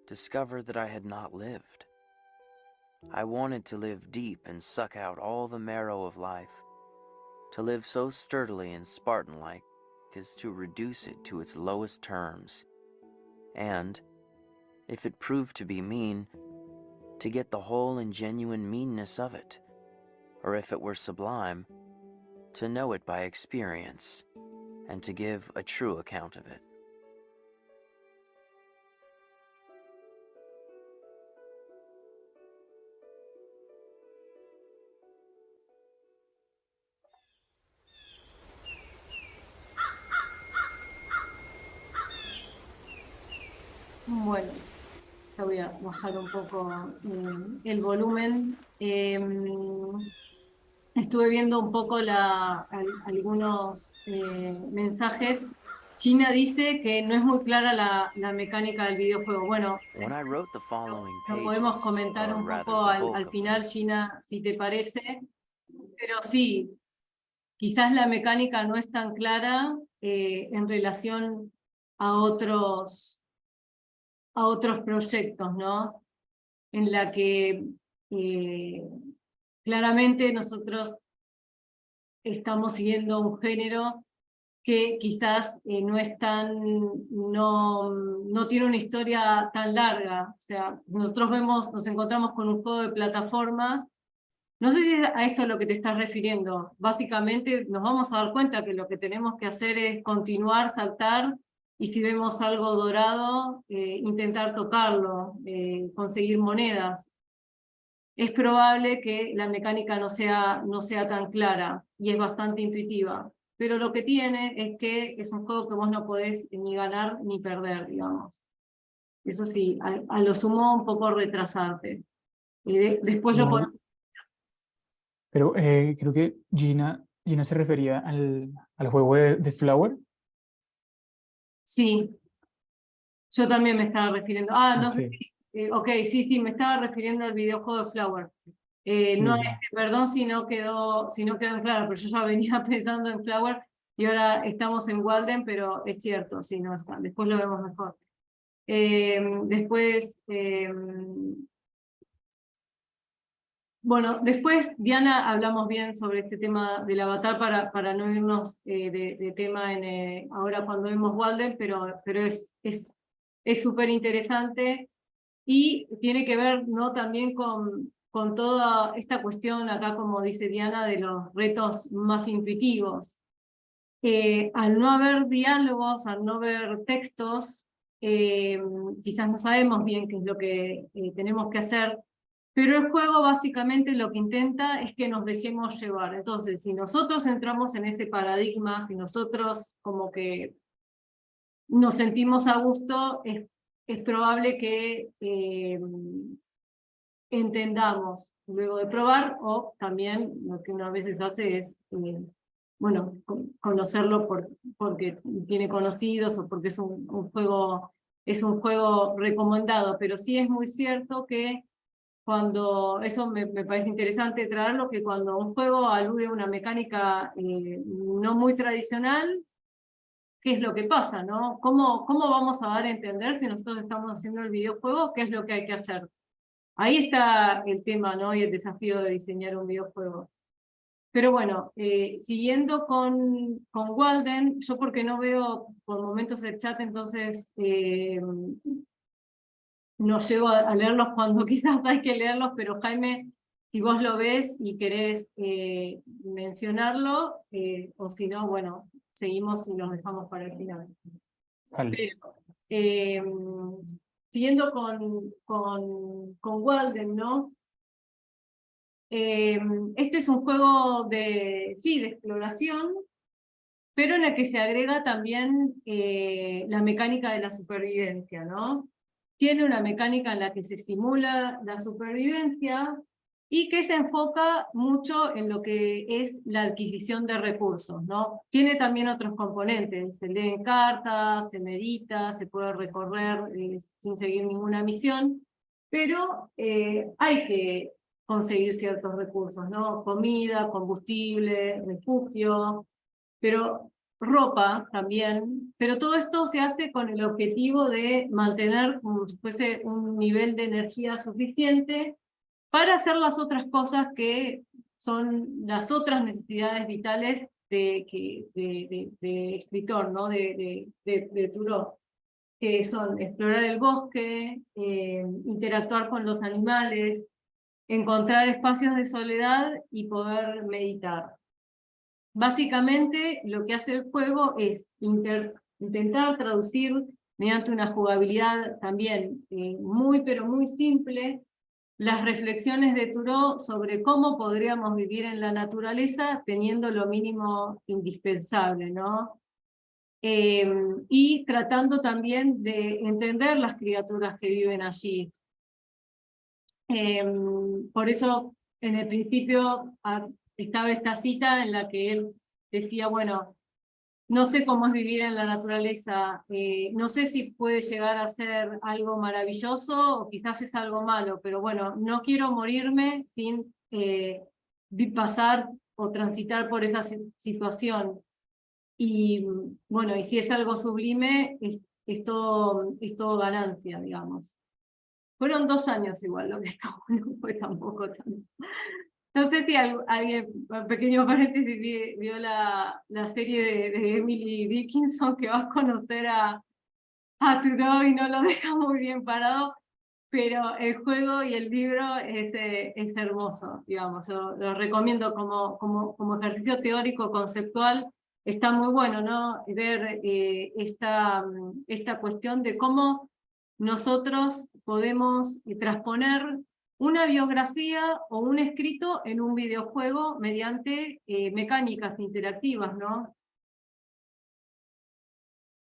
discover that I had not lived. I wanted to live deep and suck out all the marrow of life, to live so sturdily and Spartan-like as to reduce it to its lowest terms, and, if it proved to be mean, to get the whole and genuine meanness of it, or if it were sublime, to know it by experience, and to give a true account of it. Bueno, ya voy a bajar un poco el volumen. Estuve viendo un poco algunos mensajes. China dice que no es muy clara la mecánica del videojuego. Bueno, When I wrote the following lo pages, podemos comentar or un rather poco the bulk al of final, them, China, si te parece. Pero sí, quizás la mecánica no es tan clara en relación a otros proyectos, ¿no? En la que claramente nosotros estamos siguiendo un género que quizás no tiene una historia tan larga. O sea, nosotros nos encontramos con un juego de plataforma. No sé si es a esto a lo que te estás refiriendo. Básicamente nos vamos a dar cuenta que lo que tenemos que hacer es continuar, saltar, y si vemos algo dorado, intentar tocarlo, conseguir monedas. Es probable que la mecánica no sea tan clara, y es bastante intuitiva. Pero lo que tiene es que es un juego que vos no podés ni ganar ni perder, digamos. Eso sí, a lo sumo un poco retrasarte. Después lo podemos... Pero creo que Gina se refería al juego de Flower. Sí, yo también me estaba refiriendo. No sé Sí, si... ok, sí, me estaba refiriendo al videojuego de Flower. sí, No, sí. perdón si no quedó en claro, pero yo ya venía pensando en Flower y ahora estamos en Walden, pero es cierto, sí, no está. Después lo vemos mejor. Bueno, después, Diana, hablamos bien sobre este tema del avatar para no irnos de tema ahora cuando vemos Walden, pero es súper interesante y tiene que ver, ¿no?, también con toda esta cuestión acá, como dice Diana, de los retos más intuitivos. Al no haber diálogos, al no haber textos, quizás no sabemos bien qué es lo que tenemos que hacer, pero el juego básicamente lo que intenta es que nos dejemos llevar. Entonces, si nosotros entramos en ese paradigma, si nosotros como que nos sentimos a gusto, es probable que entendamos luego de probar, o también lo que uno a veces hace es, bueno, conocerlo porque tiene conocidos o porque es un juego recomendado, pero sí es muy cierto que eso me parece interesante traerlo, que cuando un juego alude a una mecánica no muy tradicional, ¿qué es lo que pasa, no? ¿Cómo vamos a dar a entender si nosotros estamos haciendo el videojuego qué es lo que hay que hacer? Ahí está el tema, ¿no?, y el desafío de diseñar un videojuego. Pero bueno, siguiendo con Walden, yo porque no veo por momentos el chat, entonces no llego a leerlos cuando quizás hay que leerlos, pero Jaime, si vos lo ves y querés mencionarlo, o si no, bueno, seguimos y los dejamos para el final. Vale. Pero, siguiendo con Walden, ¿no? Este es un juego de exploración, pero en el que se agrega también la mecánica de la supervivencia, ¿no? Tiene una mecánica en la que se simula la supervivencia y que se enfoca mucho en lo que es la adquisición de recursos, ¿no? Tiene también otros componentes, se leen cartas, se medita, se puede recorrer sin seguir ninguna misión, pero hay que conseguir ciertos recursos, ¿no? Comida, combustible, refugio, pero ropa también, pero todo esto se hace con el objetivo de mantener como si fuese un nivel de energía suficiente para hacer las otras cosas que son las otras necesidades vitales de escritor, ¿no?, de Thoreau, que son explorar el bosque, interactuar con los animales, encontrar espacios de soledad y poder meditar. Básicamente lo que hace el juego es intentar traducir mediante una jugabilidad también muy pero muy simple las reflexiones de Thoreau sobre cómo podríamos vivir en la naturaleza teniendo lo mínimo indispensable, ¿no? Y tratando también de entender las criaturas que viven allí. Por eso en el principio estaba esta cita en la que él decía, bueno, no sé cómo es vivir en la naturaleza, no sé si puede llegar a ser algo maravilloso o quizás es algo malo, pero bueno, no quiero morirme sin pasar o transitar por esa situación. Y bueno, y si es algo sublime, es todo ganancia, digamos. Fueron 2 años igual lo que estuvo, no fue tampoco tan... No sé si alguien, un pequeño paréntesis, vio la serie de Emily Dickinson, que va a conocer a Trudeau y no lo deja muy bien parado, pero el juego y el libro es hermoso, digamos. Yo lo recomiendo como ejercicio teórico conceptual. Está muy bueno, ¿no? Ver esta cuestión de cómo nosotros podemos transponer una biografía o un escrito en un videojuego mediante mecánicas interactivas, ¿no?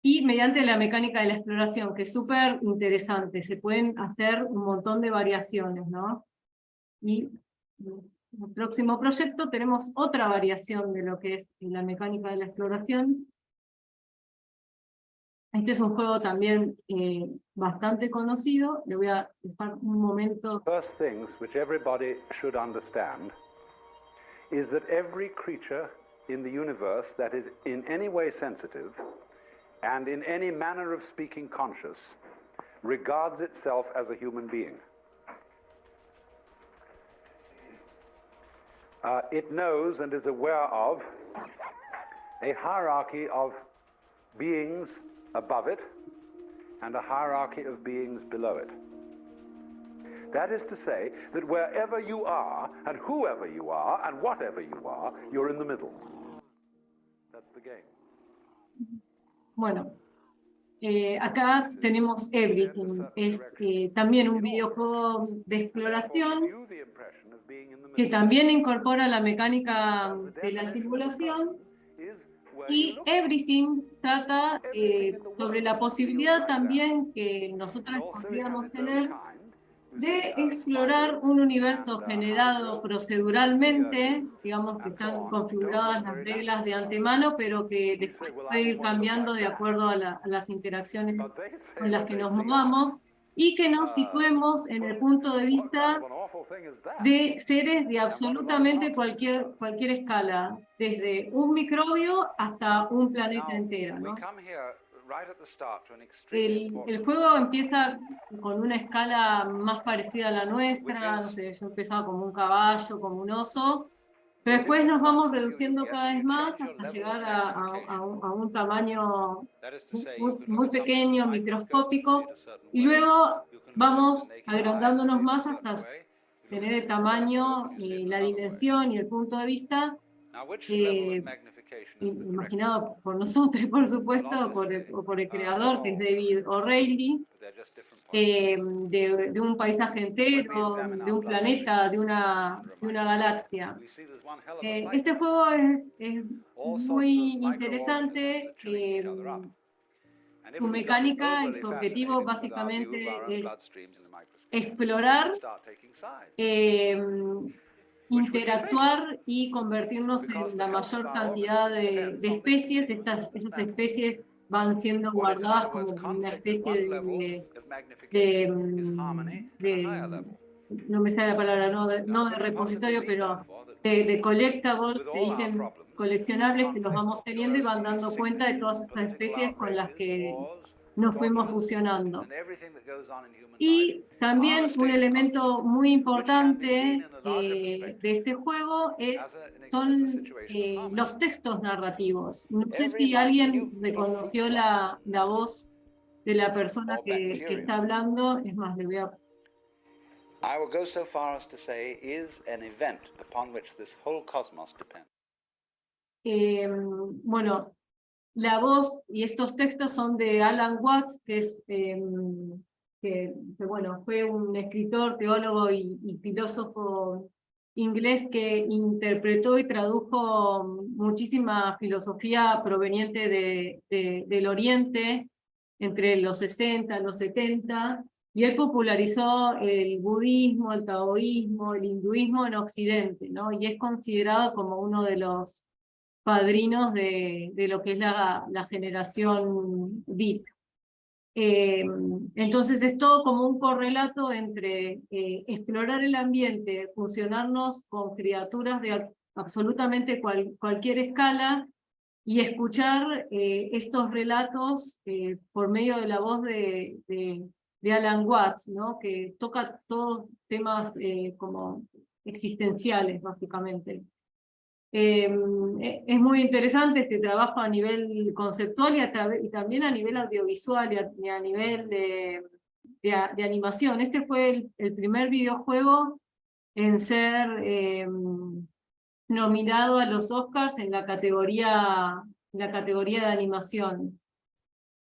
Y mediante la mecánica de la exploración, que es súper interesante, se pueden hacer un montón de variaciones, ¿no? Y en el próximo proyecto tenemos otra variación de lo que es la mecánica de la exploración. Este es un juego también bastante conocido. Le voy a dejar un momento. First things which everybody should understand is that every creature in the universe that is in any way sensitive and in any manner of speaking conscious regards itself as a human being. It knows and is aware of a hierarchy of beings above it and a hierarchy of beings below it. That is to say that wherever you are and whoever you are and whatever you are, you're in the middle. That's the game. Bueno, acá tenemos Everything. Es también un videojuego de exploración que también incorpora la mecánica de la simulación. Y Everything trata sobre la posibilidad también que nosotros podríamos tener de explorar un universo generado proceduralmente, digamos que están configuradas las reglas de antemano, pero que después puede ir cambiando de acuerdo a las interacciones con las que nos movamos, y que nos situemos en el punto de vista de seres de absolutamente cualquier escala, desde un microbio hasta un planeta entero, ¿no? El juego empieza con una escala más parecida a la nuestra, no sé, yo empezaba como un caballo, como un oso, pero después nos vamos reduciendo cada vez más hasta llegar a un tamaño muy pequeño, microscópico, y luego vamos agrandándonos más hasta tener el tamaño, la dimensión y el punto de vista imaginado por nosotros, por supuesto, o por el creador, que es David O'Reilly, de un paisaje entero, de un planeta, de una galaxia. Este juego es muy interesante. Su mecánica y su objetivo básicamente es explorar, interactuar y convertirnos en la mayor cantidad de especies. Estas especies van siendo guardadas como una especie no me sale la palabra, no de repositorio, pero de collectables, de ítems coleccionables que los vamos teniendo y van dando cuenta de todas esas especies con las que nos fuimos fusionando. Y también un elemento muy importante de este juego son los textos narrativos. No sé si alguien reconoció la voz de la persona que está hablando. Es más, le voy a... I will go so far as to say is an event upon which this whole cosmos depends. Bueno, la voz y estos textos son de Alan Watts, que es que bueno, fue un escritor, teólogo y filósofo inglés que interpretó y tradujo muchísima filosofía proveniente del Oriente entre los 60 y los 70, y él popularizó el budismo, el taoísmo, el hinduismo en Occidente, ¿no? Y es considerado como uno de los padrinos de lo que es la generación Beat. Entonces es todo como un correlato entre explorar el ambiente, fusionarnos con criaturas de absolutamente cualquier escala y escuchar estos relatos por medio de la voz de Alan Watts, ¿no? Que toca todos temas como existenciales, básicamente. Es muy interesante este trabajo a nivel conceptual y también a nivel audiovisual y a nivel de animación. Este fue el primer videojuego en ser nominado a los Oscars en la categoría de animación.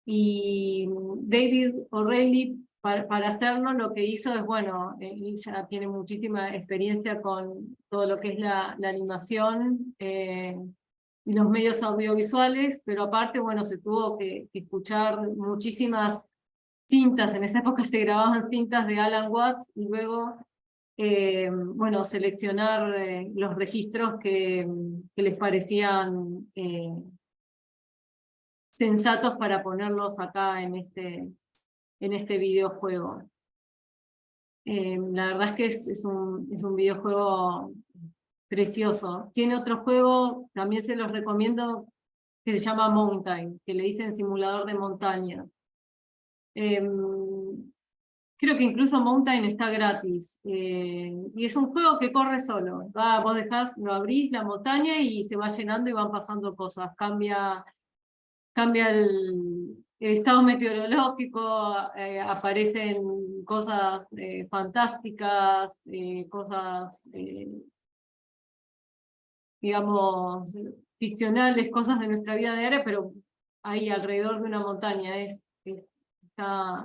Y David O'Reilly, para hacerlo, lo que hizo es, bueno, él ya tiene muchísima experiencia con todo lo que es la animación y los medios audiovisuales, pero aparte, bueno, se tuvo que escuchar muchísimas cintas, en esa época se grababan cintas de Alan Watts, y luego, bueno, seleccionar los registros que les parecían sensatos para ponerlos acá en este videojuego. La verdad es que es un videojuego precioso. Tiene otro juego, también se los recomiendo, que se llama Mountain, que le dicen simulador de montaña. Creo que incluso Mountain está gratis, y es un juego que corre solo. Vos lo abrís la montaña y se va llenando y van pasando cosas. Cambia el estado meteorológico, aparecen cosas fantásticas, cosas, digamos, ficcionales, cosas de nuestra vida diaria, pero ahí alrededor de una montaña.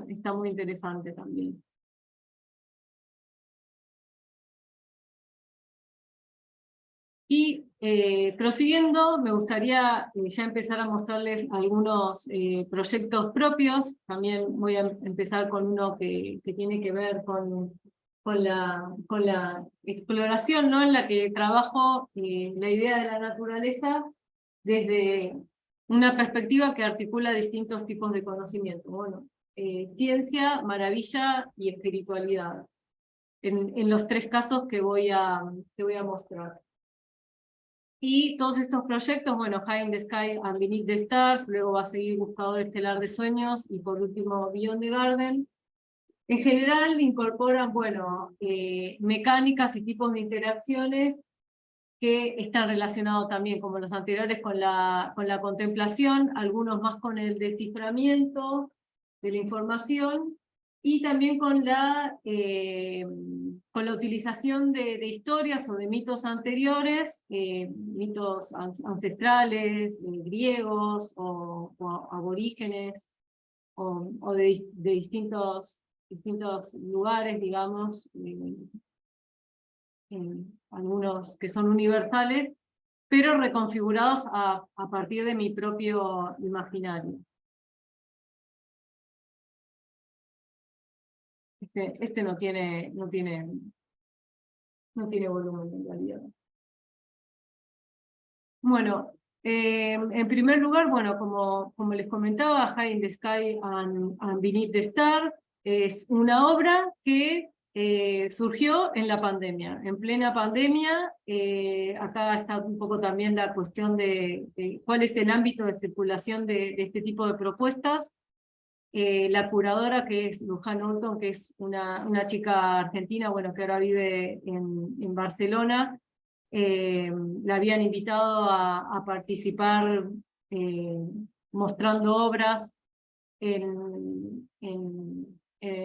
Está muy interesante también. Y prosiguiendo, me gustaría ya empezar a mostrarles algunos proyectos propios. También voy a empezar con uno que tiene que ver con la exploración, ¿no? En la que trabajo la idea de la naturaleza desde una perspectiva que articula distintos tipos de conocimiento. Bueno, ciencia, maravilla y espiritualidad. En los tres casos que voy a mostrar. Y todos estos proyectos, bueno, High in the Sky and Beneath the Stars, luego va a seguir Buscador Estelar de Sueños, y por último Beyond the Garden. En general incorporan, bueno, mecánicas y tipos de interacciones que están relacionados también, como los anteriores, con la contemplación, algunos más con el desciframiento de la información, y también con la utilización de historias o de mitos anteriores, mitos ancestrales, griegos o aborígenes, o de distintos lugares, digamos, algunos que son universales, pero reconfigurados a partir de mi propio imaginario. Este no tiene volumen en realidad. Bueno, en primer lugar, bueno, como les comentaba, High in the Sky and Beneath the Stars es una obra que surgió en la pandemia. En plena pandemia, acá está un poco también la cuestión de cuál es el ámbito de circulación de este tipo de propuestas. La curadora, que es Luján Orton, que es una chica argentina, bueno, que ahora vive en Barcelona, la habían invitado a participar mostrando obras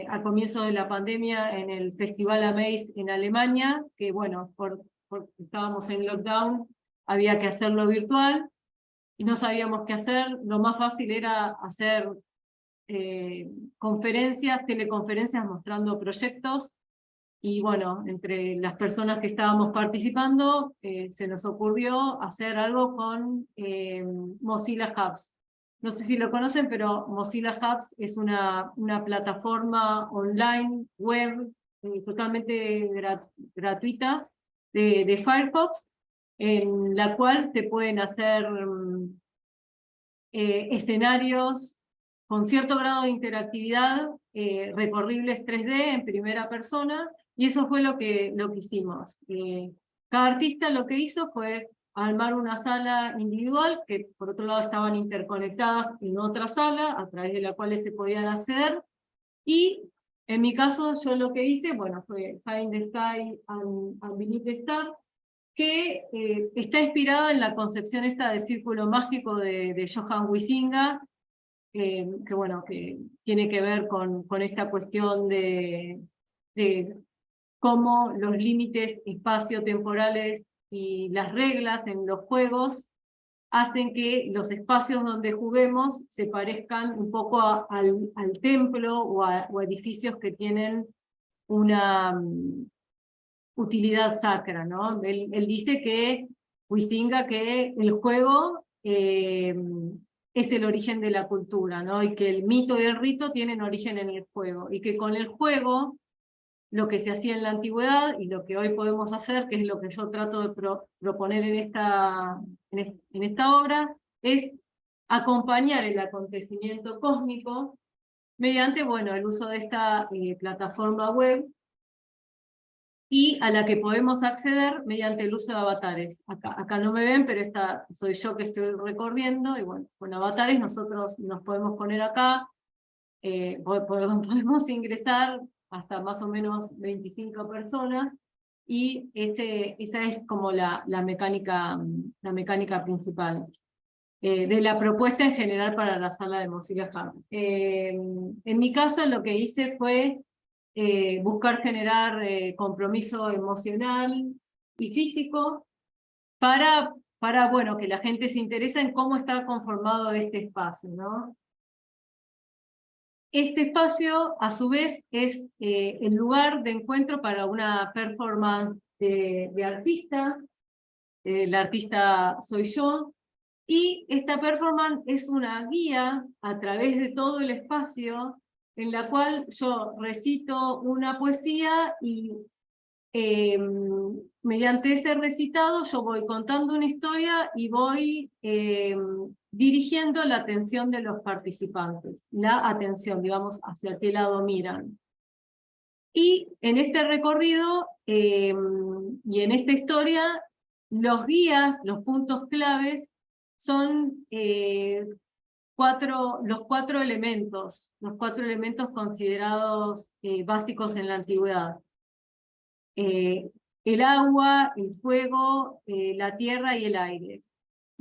al comienzo de la pandemia en el Festival Amaze en Alemania, que bueno, porque estábamos en lockdown, había que hacerlo virtual, y no sabíamos qué hacer. Lo más fácil era hacer teleconferencias mostrando proyectos, y bueno, entre las personas que estábamos participando, se nos ocurrió hacer algo con Mozilla Hubs. No sé si lo conocen, pero Mozilla Hubs es una plataforma online, web, totalmente gratuita de Firefox, en la cual se pueden hacer escenarios con cierto grado de interactividad, recorribles 3D en primera persona, y eso fue lo que hicimos. Cada artista lo que hizo fue armar una sala individual, que por otro lado estaban interconectadas en otra sala, a través de la cual se podían acceder, y En mi caso, yo lo que hice, bueno, fue High in the Sky and Beneath the Stars, que está inspirado en la concepción esta de círculo mágico de Johann Huizinga, que bueno, que tiene que ver con esta cuestión de cómo los límites espaciotemporales y las reglas en los juegos hacen que los espacios donde juguemos se parezcan un poco al templo o a edificios que tienen una utilidad sacra, ¿no? Él dice que, Huizinga, que el juego es el origen de la cultura, ¿no? Y que el mito y el rito tienen origen en el juego, y que con el juego lo que se hacía en la antigüedad y lo que hoy podemos hacer, que es lo que yo trato de proponer en esta obra, es acompañar el acontecimiento cósmico mediante, bueno, el uso de esta plataforma web, y a la que podemos acceder mediante el uso de avatares. Acá no me ven, pero soy yo que estoy recorriendo, y bueno, con avatares nosotros nos podemos poner acá, podemos ingresar hasta más o menos 25 personas, y esa es como la mecánica principal de la propuesta en general para la sala de Mozilla Hub. En mi caso lo que hice fue buscar generar compromiso emocional y físico para bueno, que la gente se interese en cómo está conformado este espacio, ¿no? Este espacio, a su vez, es el lugar de encuentro para una performance de artista. La artista soy yo, y esta performance es una guía a través de todo el espacio en la cual yo recito una poesía y mediante ese recitado yo voy contando una historia y voy dirigiendo la atención de los participantes, la atención, digamos, hacia qué lado miran. Y en este recorrido y en esta historia, los guías, los puntos claves, son los cuatro elementos considerados básicos en la antigüedad. El agua, el fuego, la tierra y el aire.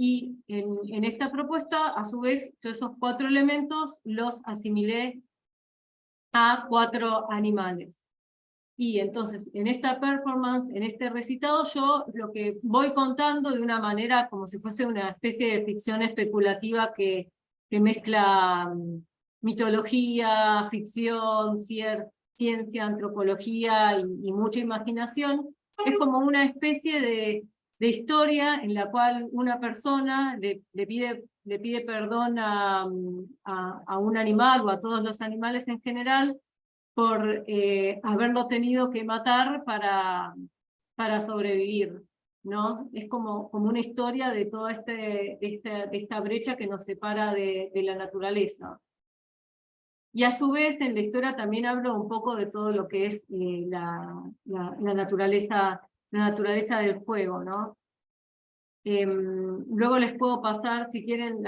Y en esta propuesta, a su vez, yo esos cuatro elementos los asimilé a cuatro animales. Y entonces, en esta performance, en este recitado, yo lo que voy contando de una manera como si fuese una especie de ficción especulativa que mezcla mitología, ficción, ciencia, antropología y mucha imaginación. Es como una especie de historia en la cual una persona le pide perdón a un animal o a todos los animales en general por haberlo tenido que matar para sobrevivir, ¿no? Es como una historia de toda esta brecha que nos separa de la naturaleza. Y a su vez en la historia también hablo un poco de todo lo que es la naturaleza del juego, ¿no? Luego les puedo pasar, si quieren,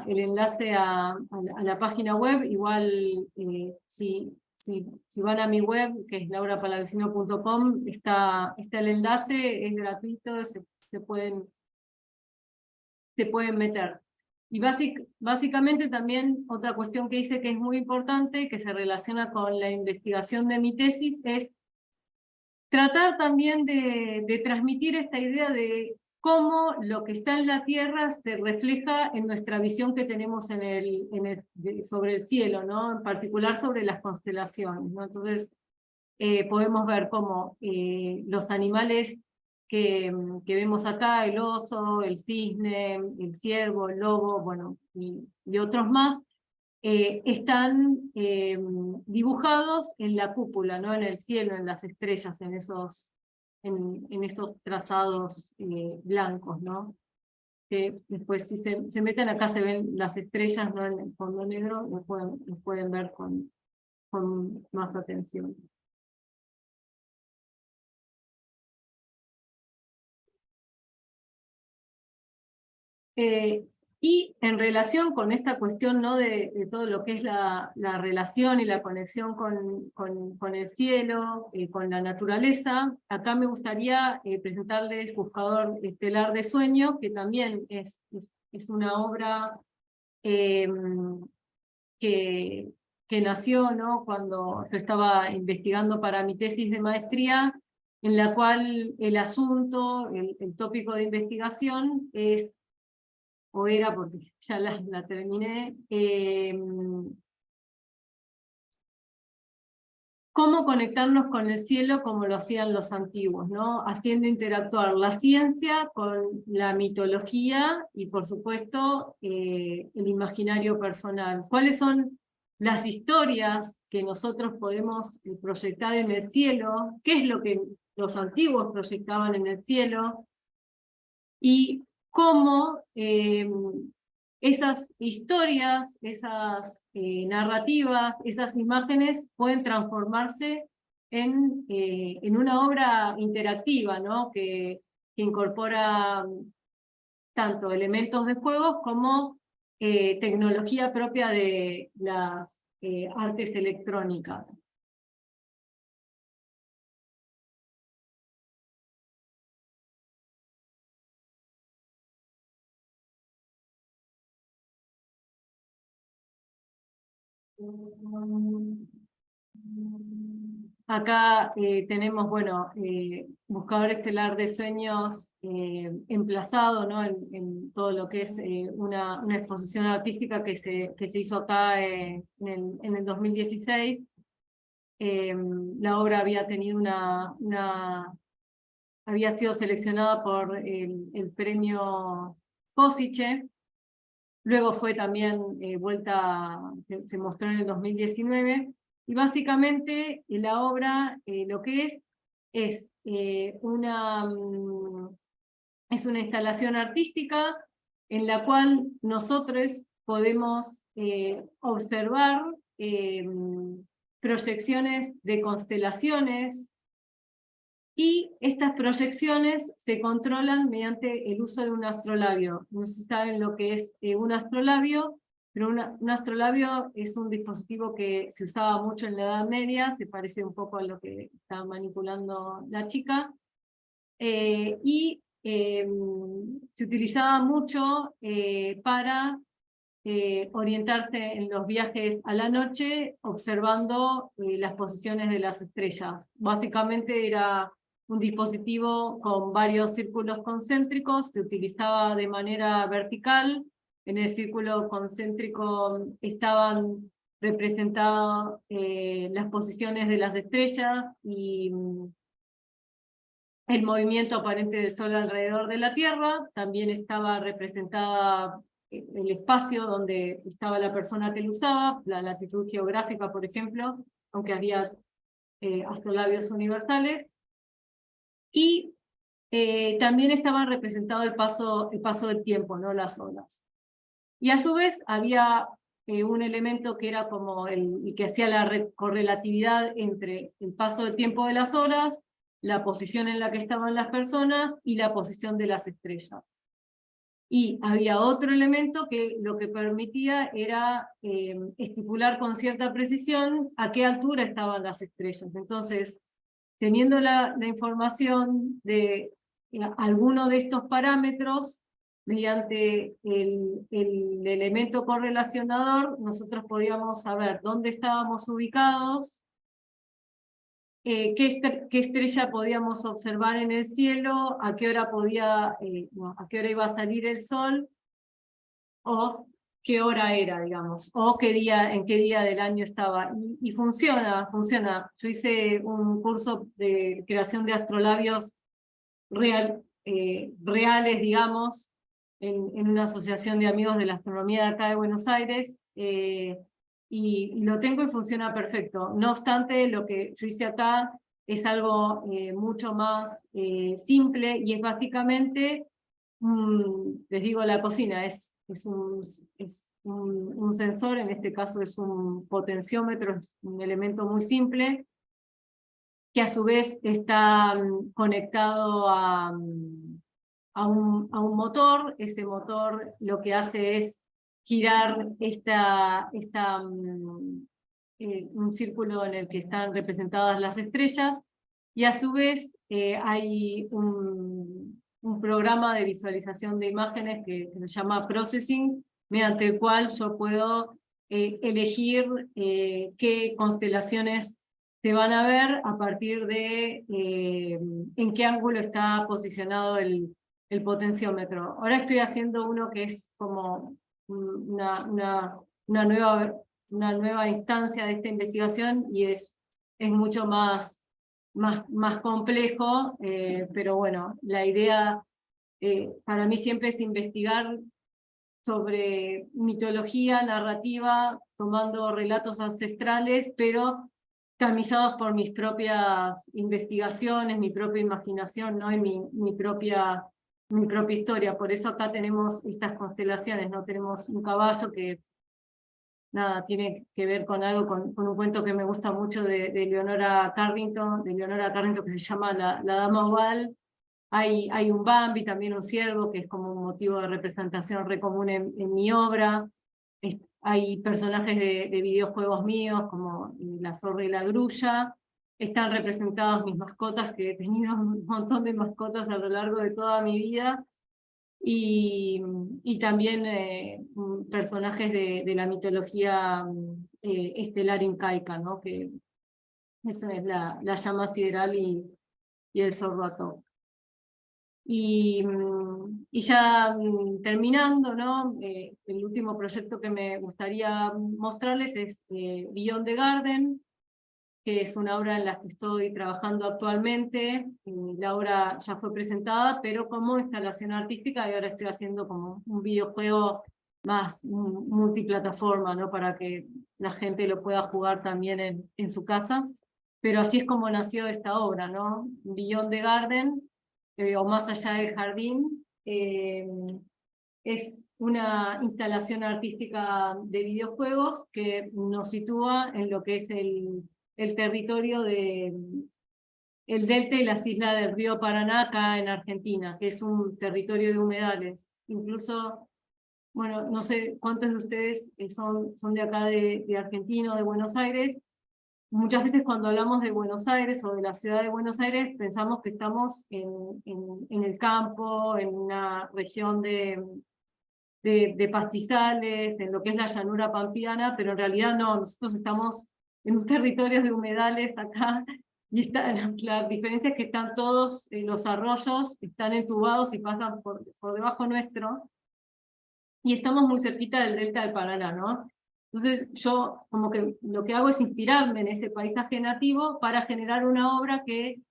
el enlace a la página web. Igual si van a mi web, que es laurapalavecino.com, está el enlace, es gratuito, se pueden meter. Y básicamente también otra cuestión que hice que es muy importante, que se relaciona con la investigación de mi tesis, es tratar también de transmitir esta idea de cómo lo que está en la Tierra se refleja en nuestra visión que tenemos sobre el cielo, ¿no? En particular sobre las constelaciones, ¿no? Entonces podemos ver cómo los animales que vemos acá, el oso, el cisne, el ciervo, el lobo, bueno, y otros más, están dibujados en la cúpula, ¿no? En el cielo, en las estrellas, en estos trazados blancos, ¿no? Que después si se meten acá se ven las estrellas, ¿no? En el fondo negro, los pueden ver con más atención. Y en relación con esta cuestión, ¿no?, de todo lo que es la relación y la conexión con el cielo, con la naturaleza, acá me gustaría presentarles Buscador Estelar de Sueño, que también es una obra que nació, ¿no?, cuando yo estaba investigando para mi tesis de maestría, en la cual el asunto, el tópico de investigación es, o era porque ya la terminé, cómo conectarnos con el cielo como lo hacían los antiguos, ¿no?, haciendo interactuar la ciencia con la mitología y, por supuesto, el imaginario personal. ¿Cuáles son las historias que nosotros podemos proyectar en el cielo? ¿Qué es lo que los antiguos proyectaban en el cielo? Y cómo esas historias, esas narrativas, esas imágenes pueden transformarse en una obra interactiva, ¿no?, que incorpora tanto elementos de juegos como tecnología propia de las artes electrónicas. Acá tenemos, bueno, Buscador Estelar de Sueños emplazado, ¿no?, en todo lo que es una exposición artística que se hizo acá en el 2016. La obra había tenido había sido seleccionada por el premio Kossice. Luego fue también se mostró en el 2019, y básicamente la obra lo que es una instalación artística en la cual nosotros podemos observar proyecciones de constelaciones, y estas proyecciones se controlan mediante el uso de un astrolabio. No sé si saben lo que es un astrolabio, pero un astrolabio es un dispositivo que se usaba mucho en la Edad Media, se parece un poco a lo que está manipulando la chica, y se utilizaba mucho para orientarse en los viajes a la noche, observando las posiciones de las estrellas. Básicamente era un dispositivo con varios círculos concéntricos, se utilizaba de manera vertical. En el círculo concéntrico estaban representadas las posiciones de las estrellas y el movimiento aparente del Sol alrededor de la Tierra. También estaba representada el espacio donde estaba la persona que lo usaba, la latitud geográfica, por ejemplo, aunque había astrolabios universales. Y también estaba representado el paso del tiempo, ¿no?, las olas. Y a su vez había un elemento que era como el que hacía la correlatividad entre el paso del tiempo de las horas, la posición en la que estaban las personas y la posición de las estrellas. Y había otro elemento que lo que permitía era estipular con cierta precisión a qué altura estaban las estrellas. Entonces, teniendo la información de alguno de estos parámetros, mediante el elemento correlacionador, nosotros podíamos saber dónde estábamos ubicados, qué estrella podíamos observar en el cielo, a qué hora iba a salir el sol, o qué hora era, digamos, o en qué día del año estaba. Y funciona. Yo hice un curso de creación de astrolabios reales, digamos, en una asociación de amigos de la astronomía de acá de Buenos Aires, y lo tengo y funciona perfecto. No obstante, lo que yo hice acá es algo mucho más simple, y es básicamente, les digo, la cocina, es un sensor, en este caso es un potenciómetro, es un elemento muy simple, que a su vez está conectado a un motor. Ese motor lo que hace es girar un círculo en el que están representadas las estrellas, y a su vez hay un programa de visualización de imágenes que se llama Processing, mediante el cual yo puedo elegir qué constelaciones se van a ver a partir de en qué ángulo está posicionado el potenciómetro. Ahora estoy haciendo uno que es como una nueva instancia de esta investigación, y es mucho más complejo, pero bueno, la idea para mí siempre es investigar sobre mitología, narrativa, tomando relatos ancestrales, pero tamizados por mis propias investigaciones, mi propia imaginación, ¿no? Y mi propia historia. Por eso acá tenemos estas constelaciones, ¿no? Tenemos un caballo que nada, tiene que ver con algo, con un cuento que me gusta mucho de Leonora Carrington, que se llama La Dama Oval. Hay un Bambi, también un ciervo, que es como un motivo de representación re común en mi obra. Hay personajes de videojuegos míos, como La Zorra y la Grulla. Están representadas mis mascotas, que he tenido un montón de mascotas a lo largo de toda mi vida. Y también personajes de la mitología estelar incaica, ¿no? Que eso es la llama sideral y el zorro Atok. Y ya terminando, ¿no? El último proyecto que me gustaría mostrarles es Beyond the Garden, que es una obra en la que estoy trabajando actualmente. La obra ya fue presentada, pero como instalación artística, y ahora estoy haciendo como un videojuego más multiplataforma, ¿no? Para que la gente lo pueda jugar también en su casa. Pero así es como nació esta obra, ¿no? Beyond the Garden, o Más allá del jardín, es una instalación artística de videojuegos que nos sitúa en lo que es el territorio el delta y las islas del río Paraná acá en Argentina, que es un territorio de humedales. Incluso, bueno, no sé cuántos de ustedes son de acá de Argentina o de Buenos Aires. Muchas veces cuando hablamos de Buenos Aires o de la ciudad de Buenos Aires pensamos que estamos en el campo, en una región de pastizales, en lo que es la llanura pampeana, pero en realidad no, nosotros estamos en un territorio de humedales acá, y la diferencia es que están todos los arroyos, están entubados y pasan por debajo nuestro, y estamos muy cerquita del delta del Paraná, ¿no? Entonces yo como que lo que hago es inspirarme en ese paisaje nativo para generar una obra que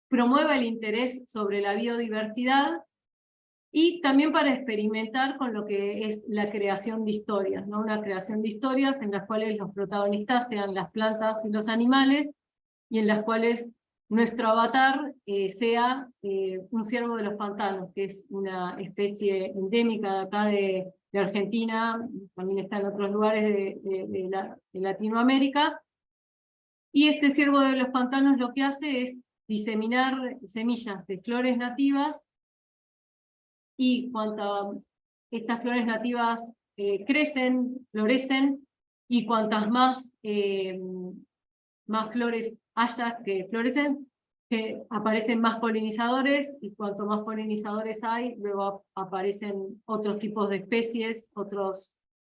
promueva el interés sobre la biodiversidad, y también para experimentar con lo que es la creación de historias, ¿no? Una creación de historias en las cuales los protagonistas sean las plantas y los animales, y en las cuales nuestro avatar sea un ciervo de los pantanos, que es una especie endémica de acá de Argentina, también está en otros lugares de Latinoamérica. Y este ciervo de los pantanos lo que hace es diseminar semillas de flores nativas, y cuando estas flores nativas crecen, florecen, y cuantas más flores haya que florecen, que aparecen más polinizadores, y cuanto más polinizadores hay, luego aparecen otros tipos de especies, otros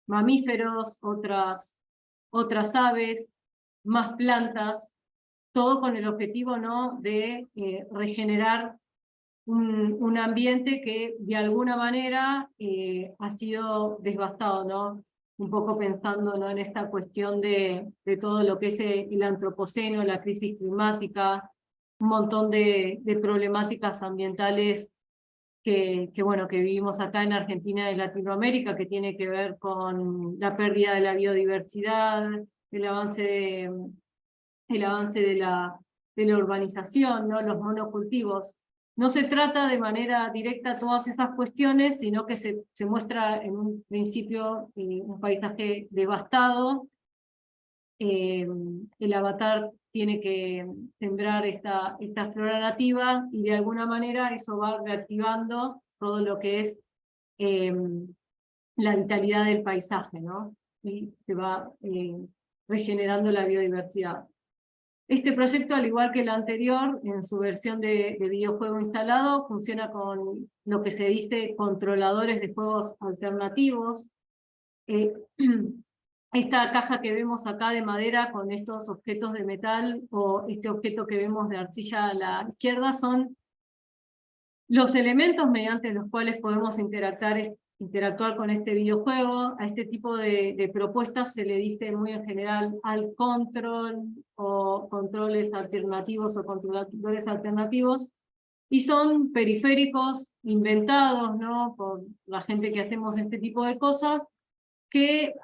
mamíferos, otras aves, más plantas, todo con el objetivo, ¿no?, de regenerar un ambiente que de alguna manera ha sido devastado, ¿no? Un poco pensando, ¿no?, en esta cuestión de todo lo que es el antropoceno, la crisis climática, un montón de problemáticas ambientales bueno, que vivimos acá en Argentina y Latinoamérica, que tiene que ver con la pérdida de la biodiversidad, el avance de la urbanización, ¿no?, los monocultivos. No se trata de manera directa todas esas cuestiones, sino que se muestra en un principio un paisaje devastado. El avatar tiene que sembrar esta flora nativa y de alguna manera eso va reactivando todo lo que es la vitalidad del paisaje, ¿no? Y se va regenerando la biodiversidad. Este proyecto, al igual que el anterior, en su versión de videojuego instalado, funciona con lo que se dice controladores de juegos alternativos. Esta caja que vemos acá de madera con estos objetos de metal, o este objeto que vemos de arcilla a la izquierda, son los elementos mediante los cuales podemos interactuar con este videojuego. A este tipo de propuestas se le dice muy en general al control, o controles alternativos, o controladores alternativos, y son periféricos inventados, ¿no?, por la gente que hacemos este tipo de cosas, que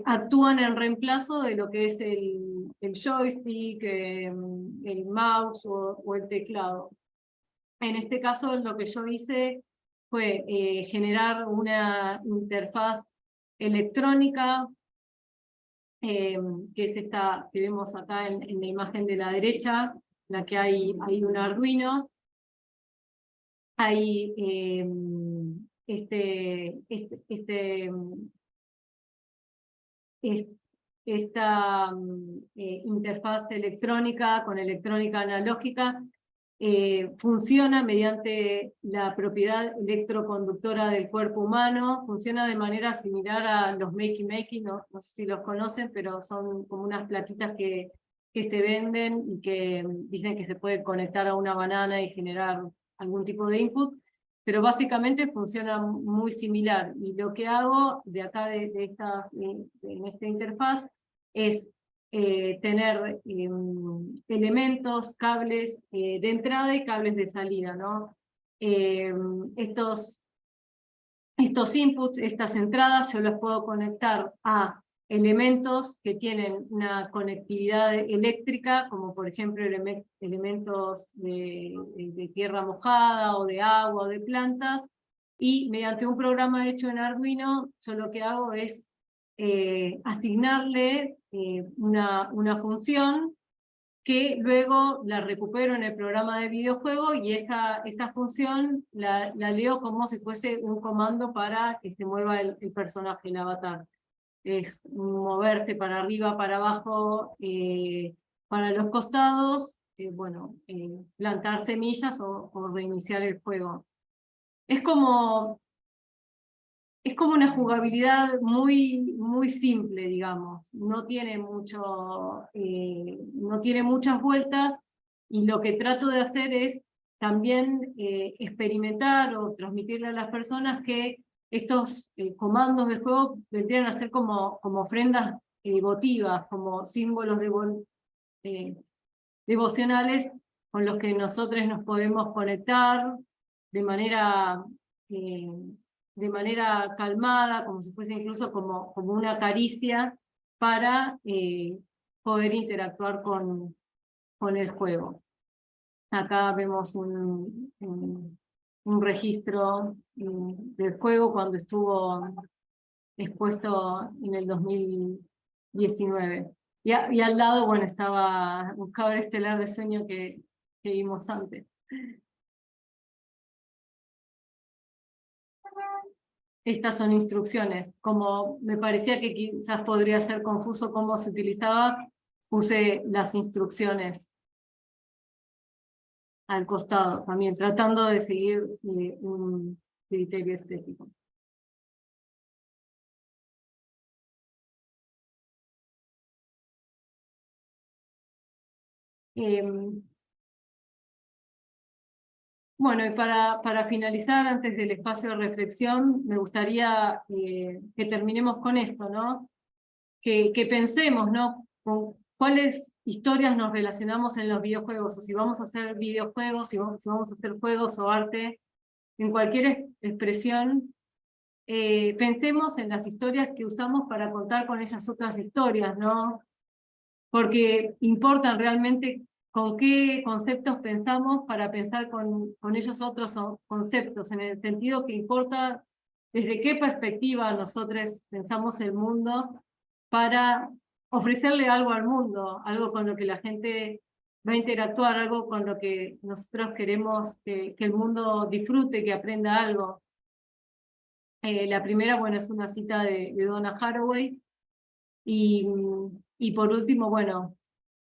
actúan en reemplazo de lo que es el joystick, el mouse o el teclado. En este caso lo que yo hice fue generar una interfaz electrónica, que es esta que vemos acá en la imagen de la derecha, en la que hay un Arduino. Hay esta interfaz electrónica con electrónica analógica funciona mediante la propiedad electroconductora del cuerpo humano, funciona de manera similar a los Makey, no sé si los conocen, pero son como unas plaquitas que se venden y que dicen que se puede conectar a una banana y generar algún tipo de input, pero básicamente funciona muy similar. Y lo que hago de acá, en esta interfaz, es tener elementos, cables de entrada y cables de salida, ¿no? Estos inputs, estas entradas, yo los puedo conectar a elementos que tienen una conectividad eléctrica, como por ejemplo elementos de tierra mojada, o de agua, o de plantas, y mediante un programa hecho en Arduino, yo lo que hago es asignarle una función que luego la recupero en el programa de videojuego, y esta función la leo como si fuese un comando para que se mueva el personaje, el avatar. Es moverse para arriba, para abajo, para los costados, plantar semillas o reiniciar el juego. Es como una jugabilidad muy simple, digamos. No tiene muchas vueltas, y lo que trato de hacer es también experimentar o transmitirle a las personas que estos comandos del juego vendrían a ser como ofrendas votivas, como símbolos devocionales con los que nosotros nos podemos conectar de manera calmada, como si fuese incluso como una caricia, para poder interactuar con el juego. Acá vemos un registro del juego cuando estuvo expuesto en el 2019. Y al lado, bueno, estaba Buscador Estelar de Sueño que vimos antes. Estas son instrucciones. Como me parecía que quizás podría ser confuso cómo se utilizaba, puse las instrucciones al costado también, tratando de seguir un criterio estético. Bueno, y para finalizar, antes del espacio de reflexión, me gustaría que terminemos con esto, ¿no? Que pensemos, ¿no?, con cuáles historias nos relacionamos en los videojuegos, o si vamos a hacer videojuegos, si vamos a hacer juegos o arte, en cualquier expresión, pensemos en las historias que usamos para contar con ellas otras historias, ¿no? Porque importan realmente con qué conceptos pensamos para pensar con ellos otros conceptos, en el sentido que importa desde qué perspectiva nosotros pensamos el mundo para ofrecerle algo al mundo, algo con lo que la gente va a interactuar, algo con lo que nosotros queremos que el mundo disfrute, que aprenda algo. La primera, bueno, es una cita de Donna Haraway, y por último, bueno,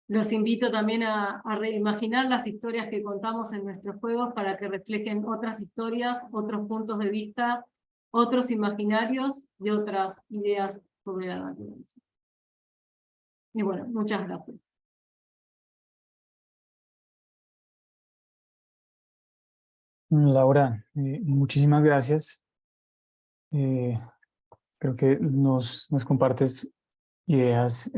los invito también a reimaginar las historias que contamos en nuestros juegos para que reflejen otras historias, otros puntos de vista, otros imaginarios y otras ideas sobre la naturaleza. Y bueno, muchas gracias. Laura, muchísimas gracias. Creo que nos compartes ideas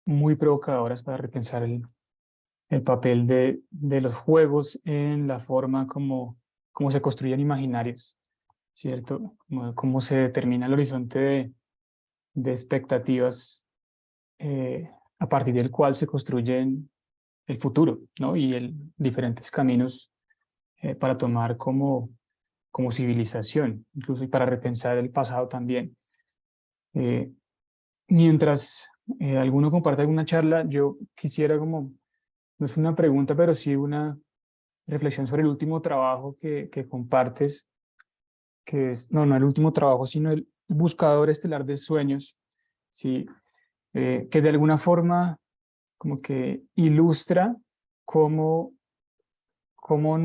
muy provocadoras para repensar el papel de los juegos en la forma como se construyen imaginarios, ¿cierto? Cómo se determina el horizonte de expectativas a partir del cual se construyen el futuro, ¿no? Y diferentes caminos para tomar como civilización, incluso y para repensar el pasado también. Mientras alguno comparte alguna charla, yo quisiera como, no es una pregunta, pero sí una reflexión sobre el último trabajo que compartes, que es, no el último trabajo, sino el Buscador Estelar de Sueños, ¿sí? Que de alguna forma como que ilustra cómo, cómo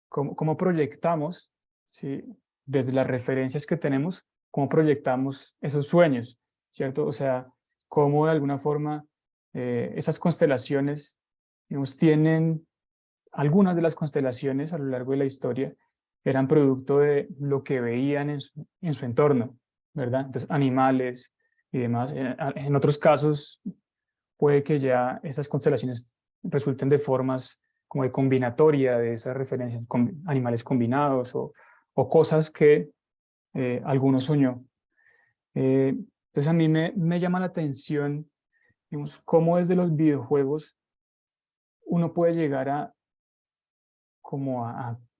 cómo proyectamos, ¿sí? Desde las referencias que tenemos, cómo proyectamos esos sueños, ¿cierto? O sea, cómo de alguna forma esas constelaciones, digamos, tienen, algunas de las constelaciones a lo largo de la historia eran producto de lo que veían en su entorno, ¿verdad? Entonces, animales y demás. En otros casos, puede que ya esas constelaciones resulten de formas como de combinatoria de esas referencias, con animales combinados o cosas que alguno soñó. Entonces a mí me llama la atención, digamos, cómo desde los videojuegos uno puede llegar a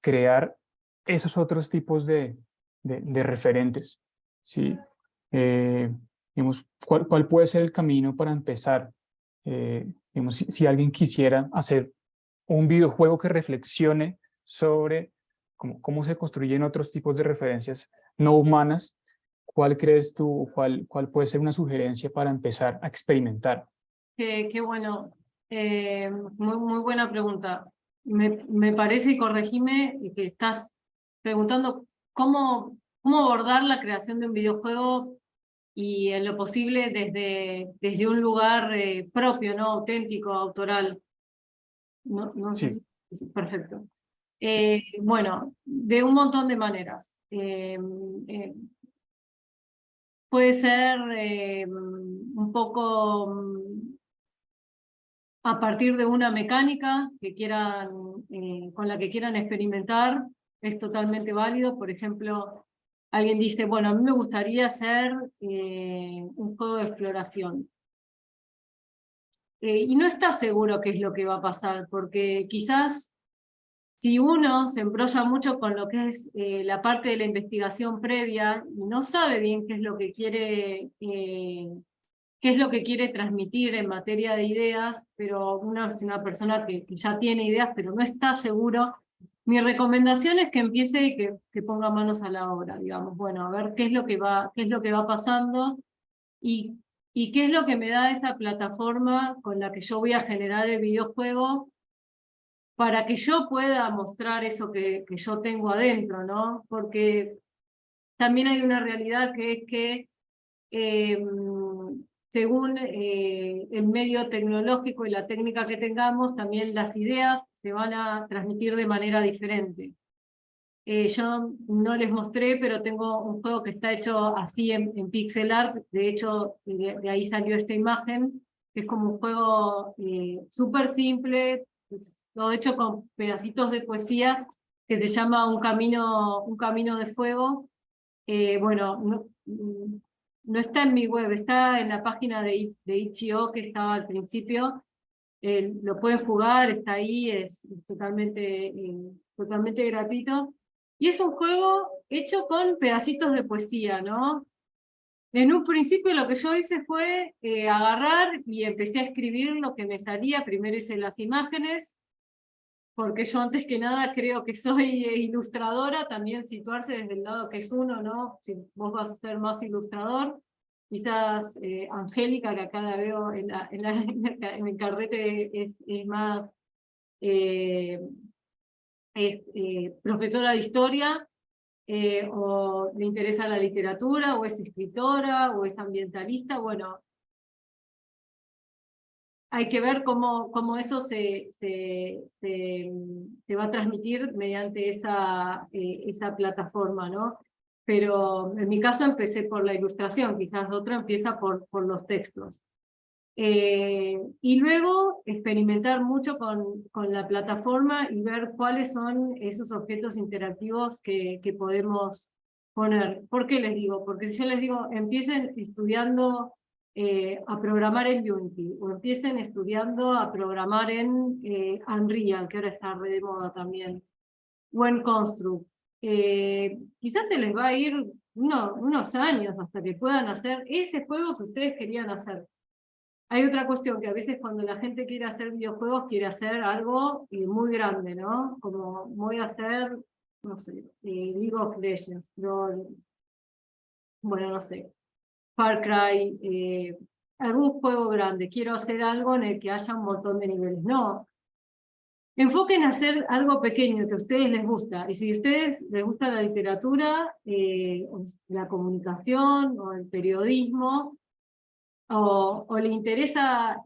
crear esos otros tipos de referentes, ¿sí? Digamos, ¿cuál puede ser el camino para empezar? Digamos, si alguien quisiera hacer un videojuego que reflexione sobre cómo se construyen otros tipos de referencias no humanas, ¿cuál crees tú, cuál puede ser una sugerencia para empezar a experimentar? Qué bueno. Muy buena pregunta. Me parece, y corregime, que estás preguntando cómo abordar la creación de un videojuego y en lo posible desde un lugar propio, ¿no? Auténtico, autoral. No sé Sí, si perfecto. Bueno, de un montón de maneras. Puede ser un poco a partir de una mecánica que quieran, con la que quieran experimentar, es totalmente válido. Por ejemplo, alguien dice, bueno, a mí me gustaría hacer un juego de exploración. Y no está seguro qué es lo que va a pasar, porque quizás si uno se embrolla mucho con lo que es la parte de la investigación previa y no sabe bien qué es lo que quiere transmitir en materia de ideas, pero es una persona que ya tiene ideas, pero no está seguro, mi recomendación es que empiece y que ponga manos a la obra, digamos, bueno, a ver qué es lo que va pasando y, y qué es lo que me da esa plataforma con la que yo voy a generar el videojuego para que yo pueda mostrar eso que yo tengo adentro, ¿no? Porque también hay una realidad que es que según el medio tecnológico y la técnica que tengamos, también las ideas se van a transmitir de manera diferente. Yo no les mostré, pero tengo un juego que está hecho así en pixel art, de hecho de ahí salió esta imagen, que es como un juego súper simple, todo hecho con pedacitos de poesía, que se llama Un camino de fuego. Bueno, no está en mi web, está en la página de Itch.io que estaba al principio. Lo pueden jugar, está ahí, es totalmente gratuito. Y es un juego hecho con pedacitos de poesía, ¿no? En un principio lo que yo hice fue agarrar y empecé a escribir lo que me salía. Primero hice las imágenes, porque yo antes que nada creo que soy ilustradora, también situarse desde el lado que es uno, ¿no? Si vos vas a ser más ilustrador, quizás Angélica, que acá la veo en el carrete, es más profesora de historia, o le interesa la literatura, o es escritora, o es ambientalista. Bueno, hay que ver cómo eso se va a transmitir mediante esa plataforma, ¿no? Pero en mi caso empecé por la ilustración, quizás otra empieza por los textos. Y luego experimentar mucho con la plataforma y ver cuáles son esos objetos interactivos que podemos poner. ¿Por qué les digo? Porque si yo les digo, empiecen estudiando a programar en Unity, o empiecen estudiando a programar en Unreal, que ahora está re de moda también, o en Construct, quizás se les va a ir unos años hasta que puedan hacer ese juego que ustedes querían hacer. Hay otra cuestión, que a veces cuando la gente quiere hacer videojuegos, quiere hacer algo muy grande, ¿no? Como voy a hacer, no sé, League of Legends, bueno, no sé, Far Cry, algún juego grande. Quiero hacer algo en el que haya un montón de niveles. No. Enfoquen a hacer algo pequeño que a ustedes les gusta. Y si a ustedes les gusta la literatura, o la comunicación, o el periodismo, o le interesa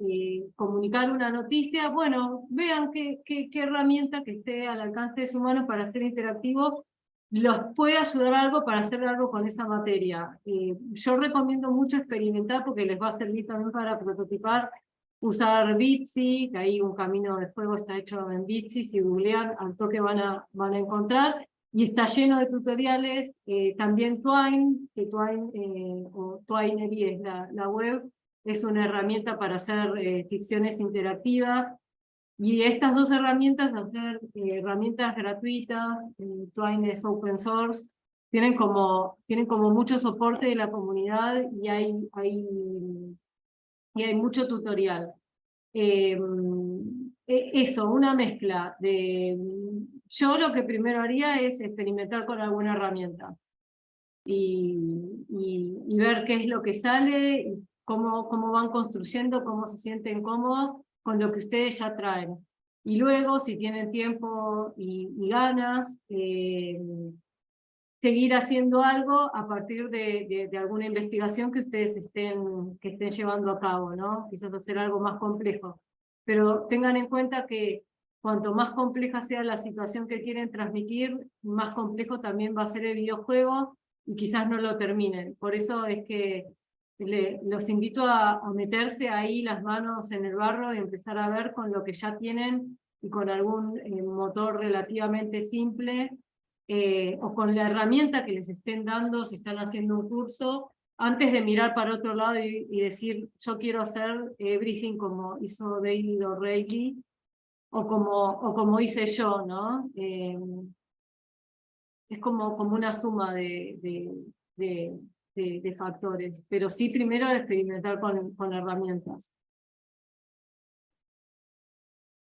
comunicar una noticia, bueno, vean qué herramienta que esté al alcance de su mano para hacer interactivo los puede ayudar algo para hacer algo con esa materia. Yo recomiendo mucho experimentar, porque les va a servir también para prototipar, usar Bitsy, que ahí un camino de juego está hecho en Bitsy. Si googlean, al toque van a encontrar, y está lleno de tutoriales. También Twine, que o Twinery es la web, es una herramienta para hacer ficciones interactivas. Y estas dos herramientas, hacer herramientas gratuitas, Twine es open source, tienen como mucho soporte de la comunidad, y hay mucho tutorial. Eso, una mezcla de... Yo lo que primero haría es experimentar con alguna herramienta y ver qué es lo que sale, y cómo van construyendo, cómo se sienten cómodos con lo que ustedes ya traen. Y luego, si tienen tiempo y ganas, seguir haciendo algo a partir de alguna investigación que ustedes estén llevando a cabo, ¿no? Quizás hacer algo más complejo. Pero tengan en cuenta que cuanto más compleja sea la situación que quieren transmitir, más complejo también va a ser el videojuego, y quizás no lo terminen. Por eso es que los invito a meterse ahí las manos en el barro y empezar a ver con lo que ya tienen, y con algún motor relativamente simple, o con la herramienta que les estén dando si están haciendo un curso, antes de mirar para otro lado y decir, yo quiero hacer everything como hizo David O'Reilly, o como hice yo, ¿no? Es como una suma de factores, pero sí primero experimentar con herramientas.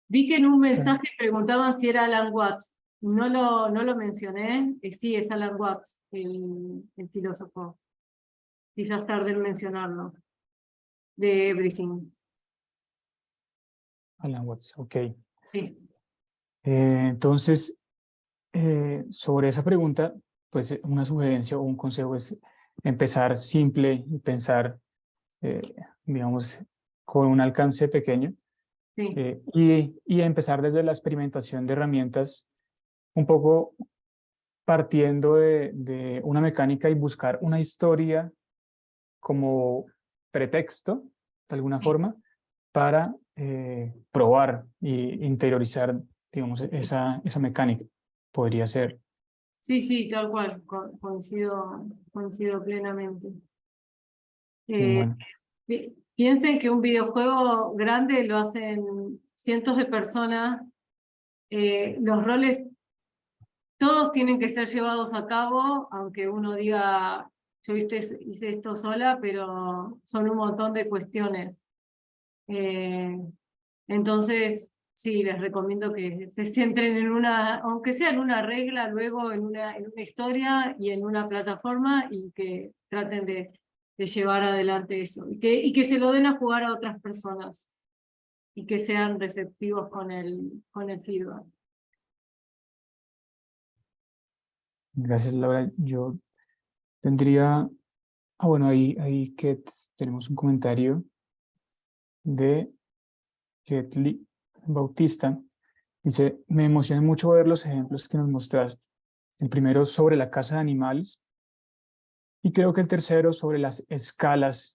Vi que en un mensaje preguntaban si era Alan Watts. No lo mencioné. Sí, es Alan Watts, el filósofo. Quizás tarde en mencionarlo. De Everything. Alan Watts, ok. Sí. Entonces, sobre esa pregunta, pues una sugerencia o un consejo es empezar simple y pensar, digamos, con un alcance pequeño, Sí. y empezar desde la experimentación de herramientas, un poco partiendo de una mecánica, y buscar una historia como pretexto, de alguna forma, para probar e interiorizar, digamos, esa mecánica. Podría ser. Sí, tal cual. Coincido plenamente. Bueno, Piensen que un videojuego grande lo hacen cientos de personas. Los roles todos tienen que ser llevados a cabo, aunque uno diga, yo hice esto sola, pero son un montón de cuestiones. Entonces, sí, les recomiendo que se centren en una, aunque sea en una regla, luego en una historia y en una plataforma, y que traten de llevar adelante eso. Y que se lo den a jugar a otras personas. Y que sean receptivos con el feedback. Gracias, Laura. Yo tendría... Ah, bueno, ahí que tenemos un comentario de Ketli Bautista. Dice, me emociona mucho ver los ejemplos que nos mostraste. El primero sobre la casa de animales y creo que el tercero sobre las escalas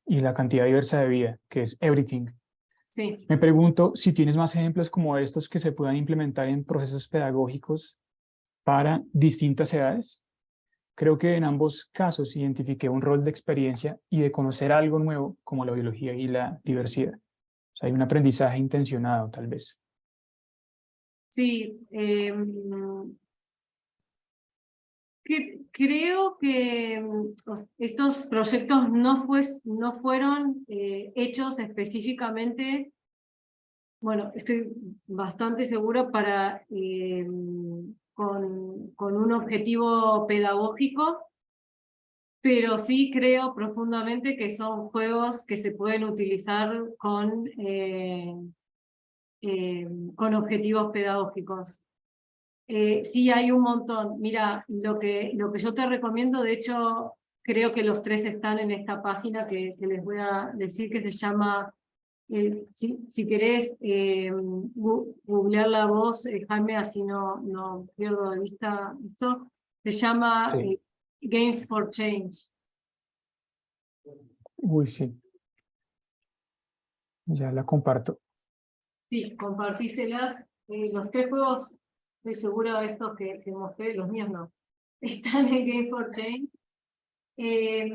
y la cantidad diversa de vida, que es Everything. Sí. Me pregunto si tienes más ejemplos como estos que se puedan implementar en procesos pedagógicos para distintas edades. Creo que en ambos casos identifiqué un rol de experiencia y de conocer algo nuevo como la biología y la diversidad. O sea, hay un aprendizaje intencionado, tal vez. Sí, creo que estos proyectos no fueron hechos específicamente, bueno, estoy bastante segura con un objetivo pedagógico, pero sí creo profundamente que son juegos que se pueden utilizar con objetivos pedagógicos. Sí, hay un montón. Mira, lo que yo te recomiendo, de hecho, creo que los 3 están en esta página que les voy a decir, que se llama, si querés googlear la voz, Jaime, así no pierdo de vista esto, se llama Sí. Games for Change. Uy, sí. Ya la comparto. Sí, compartíselas. Los 3 juegos, estoy segura de estos que mostré, los míos no, están en Game for Change. Y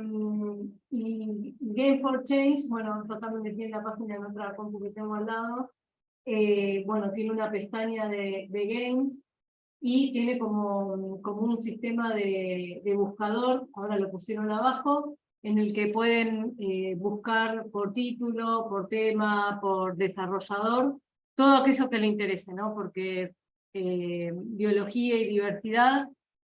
Game for Change, bueno, yo también metí en la página en otra compu que tengo al lado. Bueno, tiene una pestaña de games y tiene como un sistema de buscador, ahora lo pusieron abajo, en el que pueden buscar por título, por tema, por desarrollador, todo aquello que le interese, ¿no? Porque biología y diversidad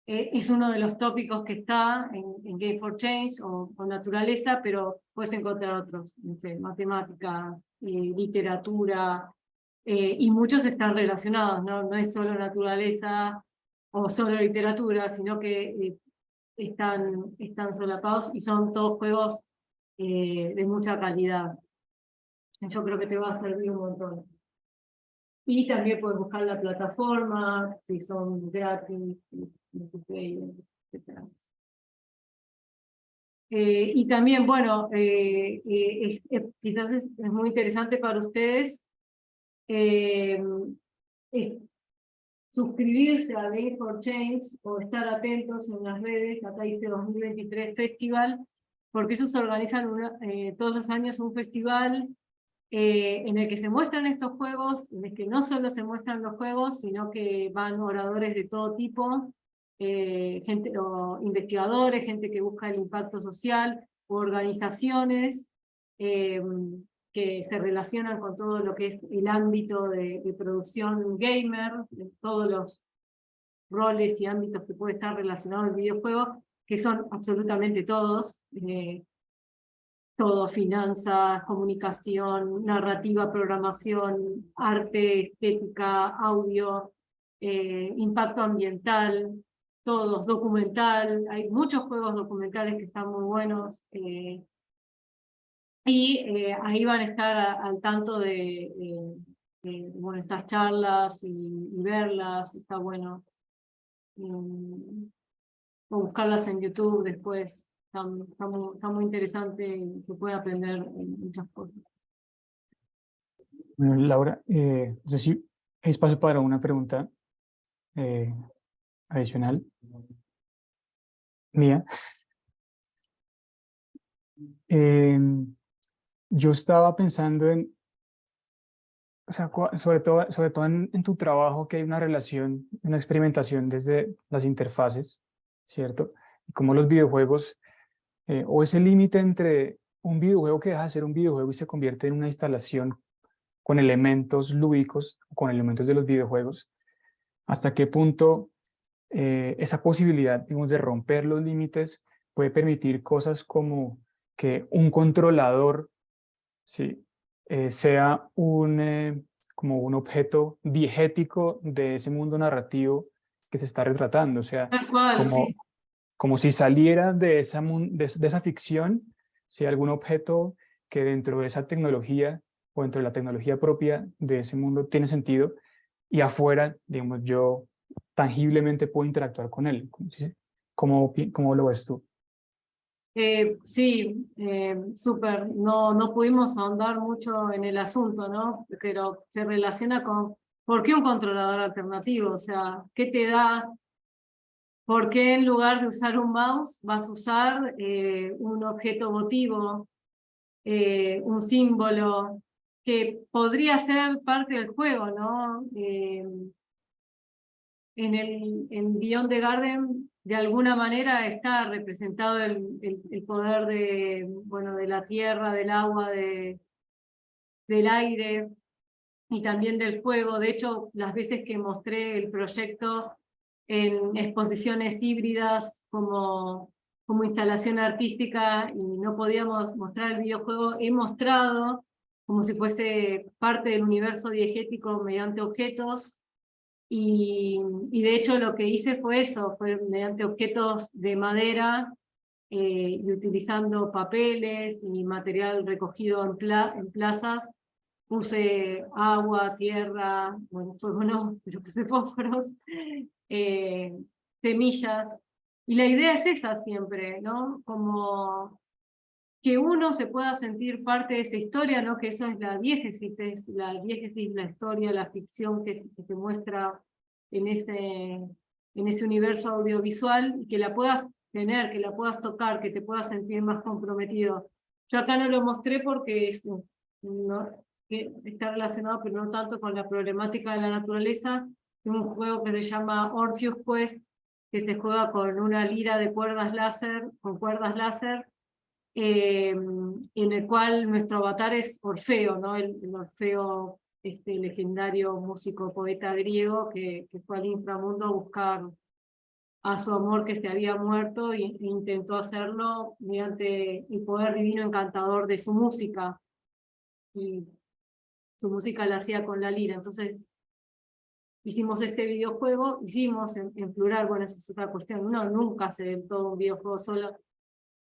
es uno de los tópicos que está en Game for Change o naturaleza, pero puedes encontrar otros, no sé, matemáticas, literatura, y muchos están relacionados, no es solo naturaleza o solo literatura, sino que están solapados y son todos juegos de mucha calidad. Yo creo que te va a servir un montón. Y también puedes buscar la plataforma, si son gratis, multiplayer, etc. Y también, bueno, quizás es muy interesante para ustedes suscribirse a Game for Change o estar atentos en las redes, acá dice 2023 Festival, porque ellos organizan todos los años un festival en el que se muestran estos juegos, en el que no solo se muestran los juegos, sino que van oradores de todo tipo, investigadores, gente que busca el impacto social, organizaciones que se relacionan con todo lo que es el ámbito de producción gamer, de todos los roles y ámbitos que puede estar relacionado al videojuego, que son absolutamente todos, todo, finanzas, comunicación, narrativa, programación, arte, estética, audio, impacto ambiental, todos, documental, hay muchos juegos documentales que están muy buenos, y ahí van a estar al tanto bueno, estas charlas y verlas, está bueno. O buscarlas en YouTube después, está muy interesante y se puede aprender muchas cosas. Bueno, Laura, no sé si hay espacio para una pregunta adicional mía. Yo estaba pensando o sea, sobre todo en tu trabajo, que hay una relación, una experimentación desde las interfaces, ¿cierto? Y cómo los videojuegos o ese límite entre un videojuego que deja de ser un videojuego y se convierte en una instalación con elementos lúdicos, con elementos de los videojuegos, hasta qué punto esa posibilidad, digamos, de romper los límites puede permitir cosas como que un controlador, ¿sí? Sea como un objeto diegético de ese mundo narrativo que se está retratando, o sea, Tal cual, sí. como si saliera de de esa ficción, sea algún objeto que dentro de esa tecnología o dentro de la tecnología propia de ese mundo tiene sentido, y afuera, digamos, yo tangiblemente puedo interactuar con él. ¿Cómo lo ves tú? Sí, súper. No pudimos ahondar mucho en el asunto, ¿no? Pero se relaciona con ¿por qué un controlador alternativo? O sea, ¿qué te da? ¿Por qué en lugar de usar un mouse vas a usar un objeto votivo, un símbolo que podría ser parte del juego, ¿no? En Beyond the Garden, de alguna manera está representado el poder bueno, de la tierra, del agua, del aire y también del fuego. De hecho, las veces que mostré el proyecto en exposiciones híbridas como instalación artística y no podíamos mostrar el videojuego, he mostrado como si fuese parte del universo diegético mediante objetos. Y de hecho lo que hice fue eso, fue mediante objetos de madera y utilizando papeles y material recogido en plazas, puse agua, tierra, bueno, fuego no, pero puse fósforos, eh, semillas. Y la idea es esa siempre, ¿no? Como que uno se pueda sentir parte de esa historia, ¿no? Que eso es la diégesis, la historia, la ficción que te muestra en ese universo audiovisual, y que la puedas tener, que la puedas tocar, que te puedas sentir más comprometido. Yo acá no lo mostré porque no, que está relacionado, pero no tanto con la problemática de la naturaleza. Es un juego que se llama Orpheus Quest, que se juega con una lira de cuerdas láser, con cuerdas láser, en el cual nuestro avatar es Orfeo, ¿no? El Orfeo, este legendario músico poeta griego que fue al inframundo a buscar a su amor que se había muerto e intentó hacerlo mediante el poder divino encantador de su música, y su música la hacía con la lira. Entonces hicimos este videojuego, hicimos en plural, bueno, esa es otra cuestión, uno nunca hace todo un videojuego solo.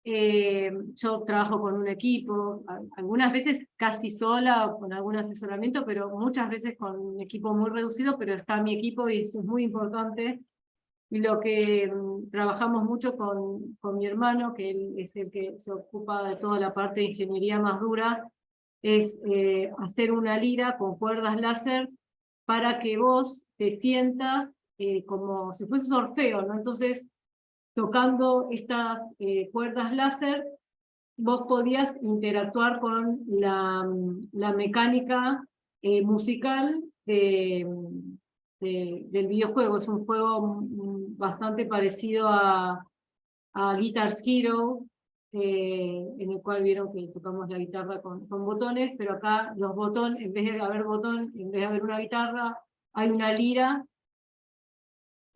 Yo trabajo con un equipo, algunas veces casi sola o con algún asesoramiento, pero muchas veces con un equipo muy reducido, pero está mi equipo y eso es muy importante. Y lo que trabajamos mucho con mi hermano, que él es el que se ocupa de toda la parte de ingeniería más dura, es hacer una lira con cuerdas láser para que vos te sientas como si fueses Orfeo, ¿no? Entonces, tocando estas cuerdas láser, vos podías interactuar con la mecánica musical del videojuego. Es un juego bastante parecido a Guitar Hero, en el cual vieron que tocamos la guitarra con botones, pero acá los botones, en vez de haber botón, en vez de haber una guitarra, hay una lira,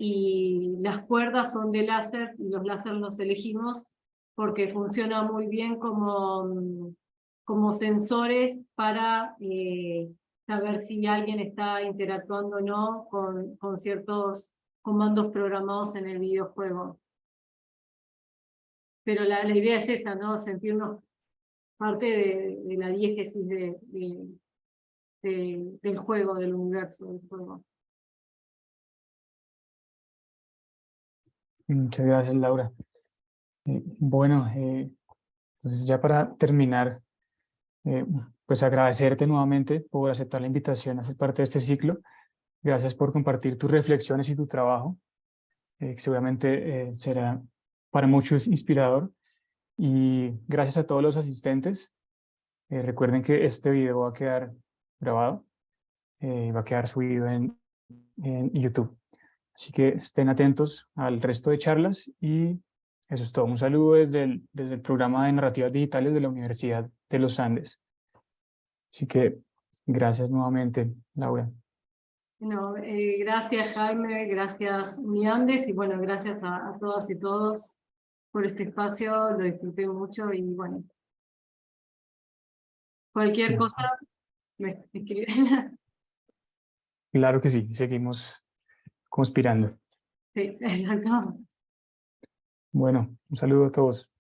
y las cuerdas son de láser, y los láser los elegimos porque funciona muy bien como sensores para saber si alguien está interactuando o no con ciertos comandos programados en el videojuego. Pero la idea es esa, ¿no? Sentirnos parte de la diégesis del juego, del universo del juego. Muchas gracias, Laura. Bueno, entonces ya para terminar, pues agradecerte nuevamente por aceptar la invitación a ser parte de este ciclo. Gracias por compartir tus reflexiones y tu trabajo, que seguramente será para muchos inspirador. Y gracias a todos los asistentes. Recuerden que este video va a quedar grabado, va a quedar subido en YouTube. Así que estén atentos al resto de charlas y Eso es todo. Un saludo desde el programa de narrativas digitales de la Universidad de los Andes. Así que gracias nuevamente, Laura. No, gracias Jaime, gracias Uniandes y bueno, gracias a todas y todos por este espacio, lo disfruté mucho y bueno, cualquier cosa me escriben. Claro que sí, seguimos conspirando. Sí, exacto. Bueno, un saludo a todos.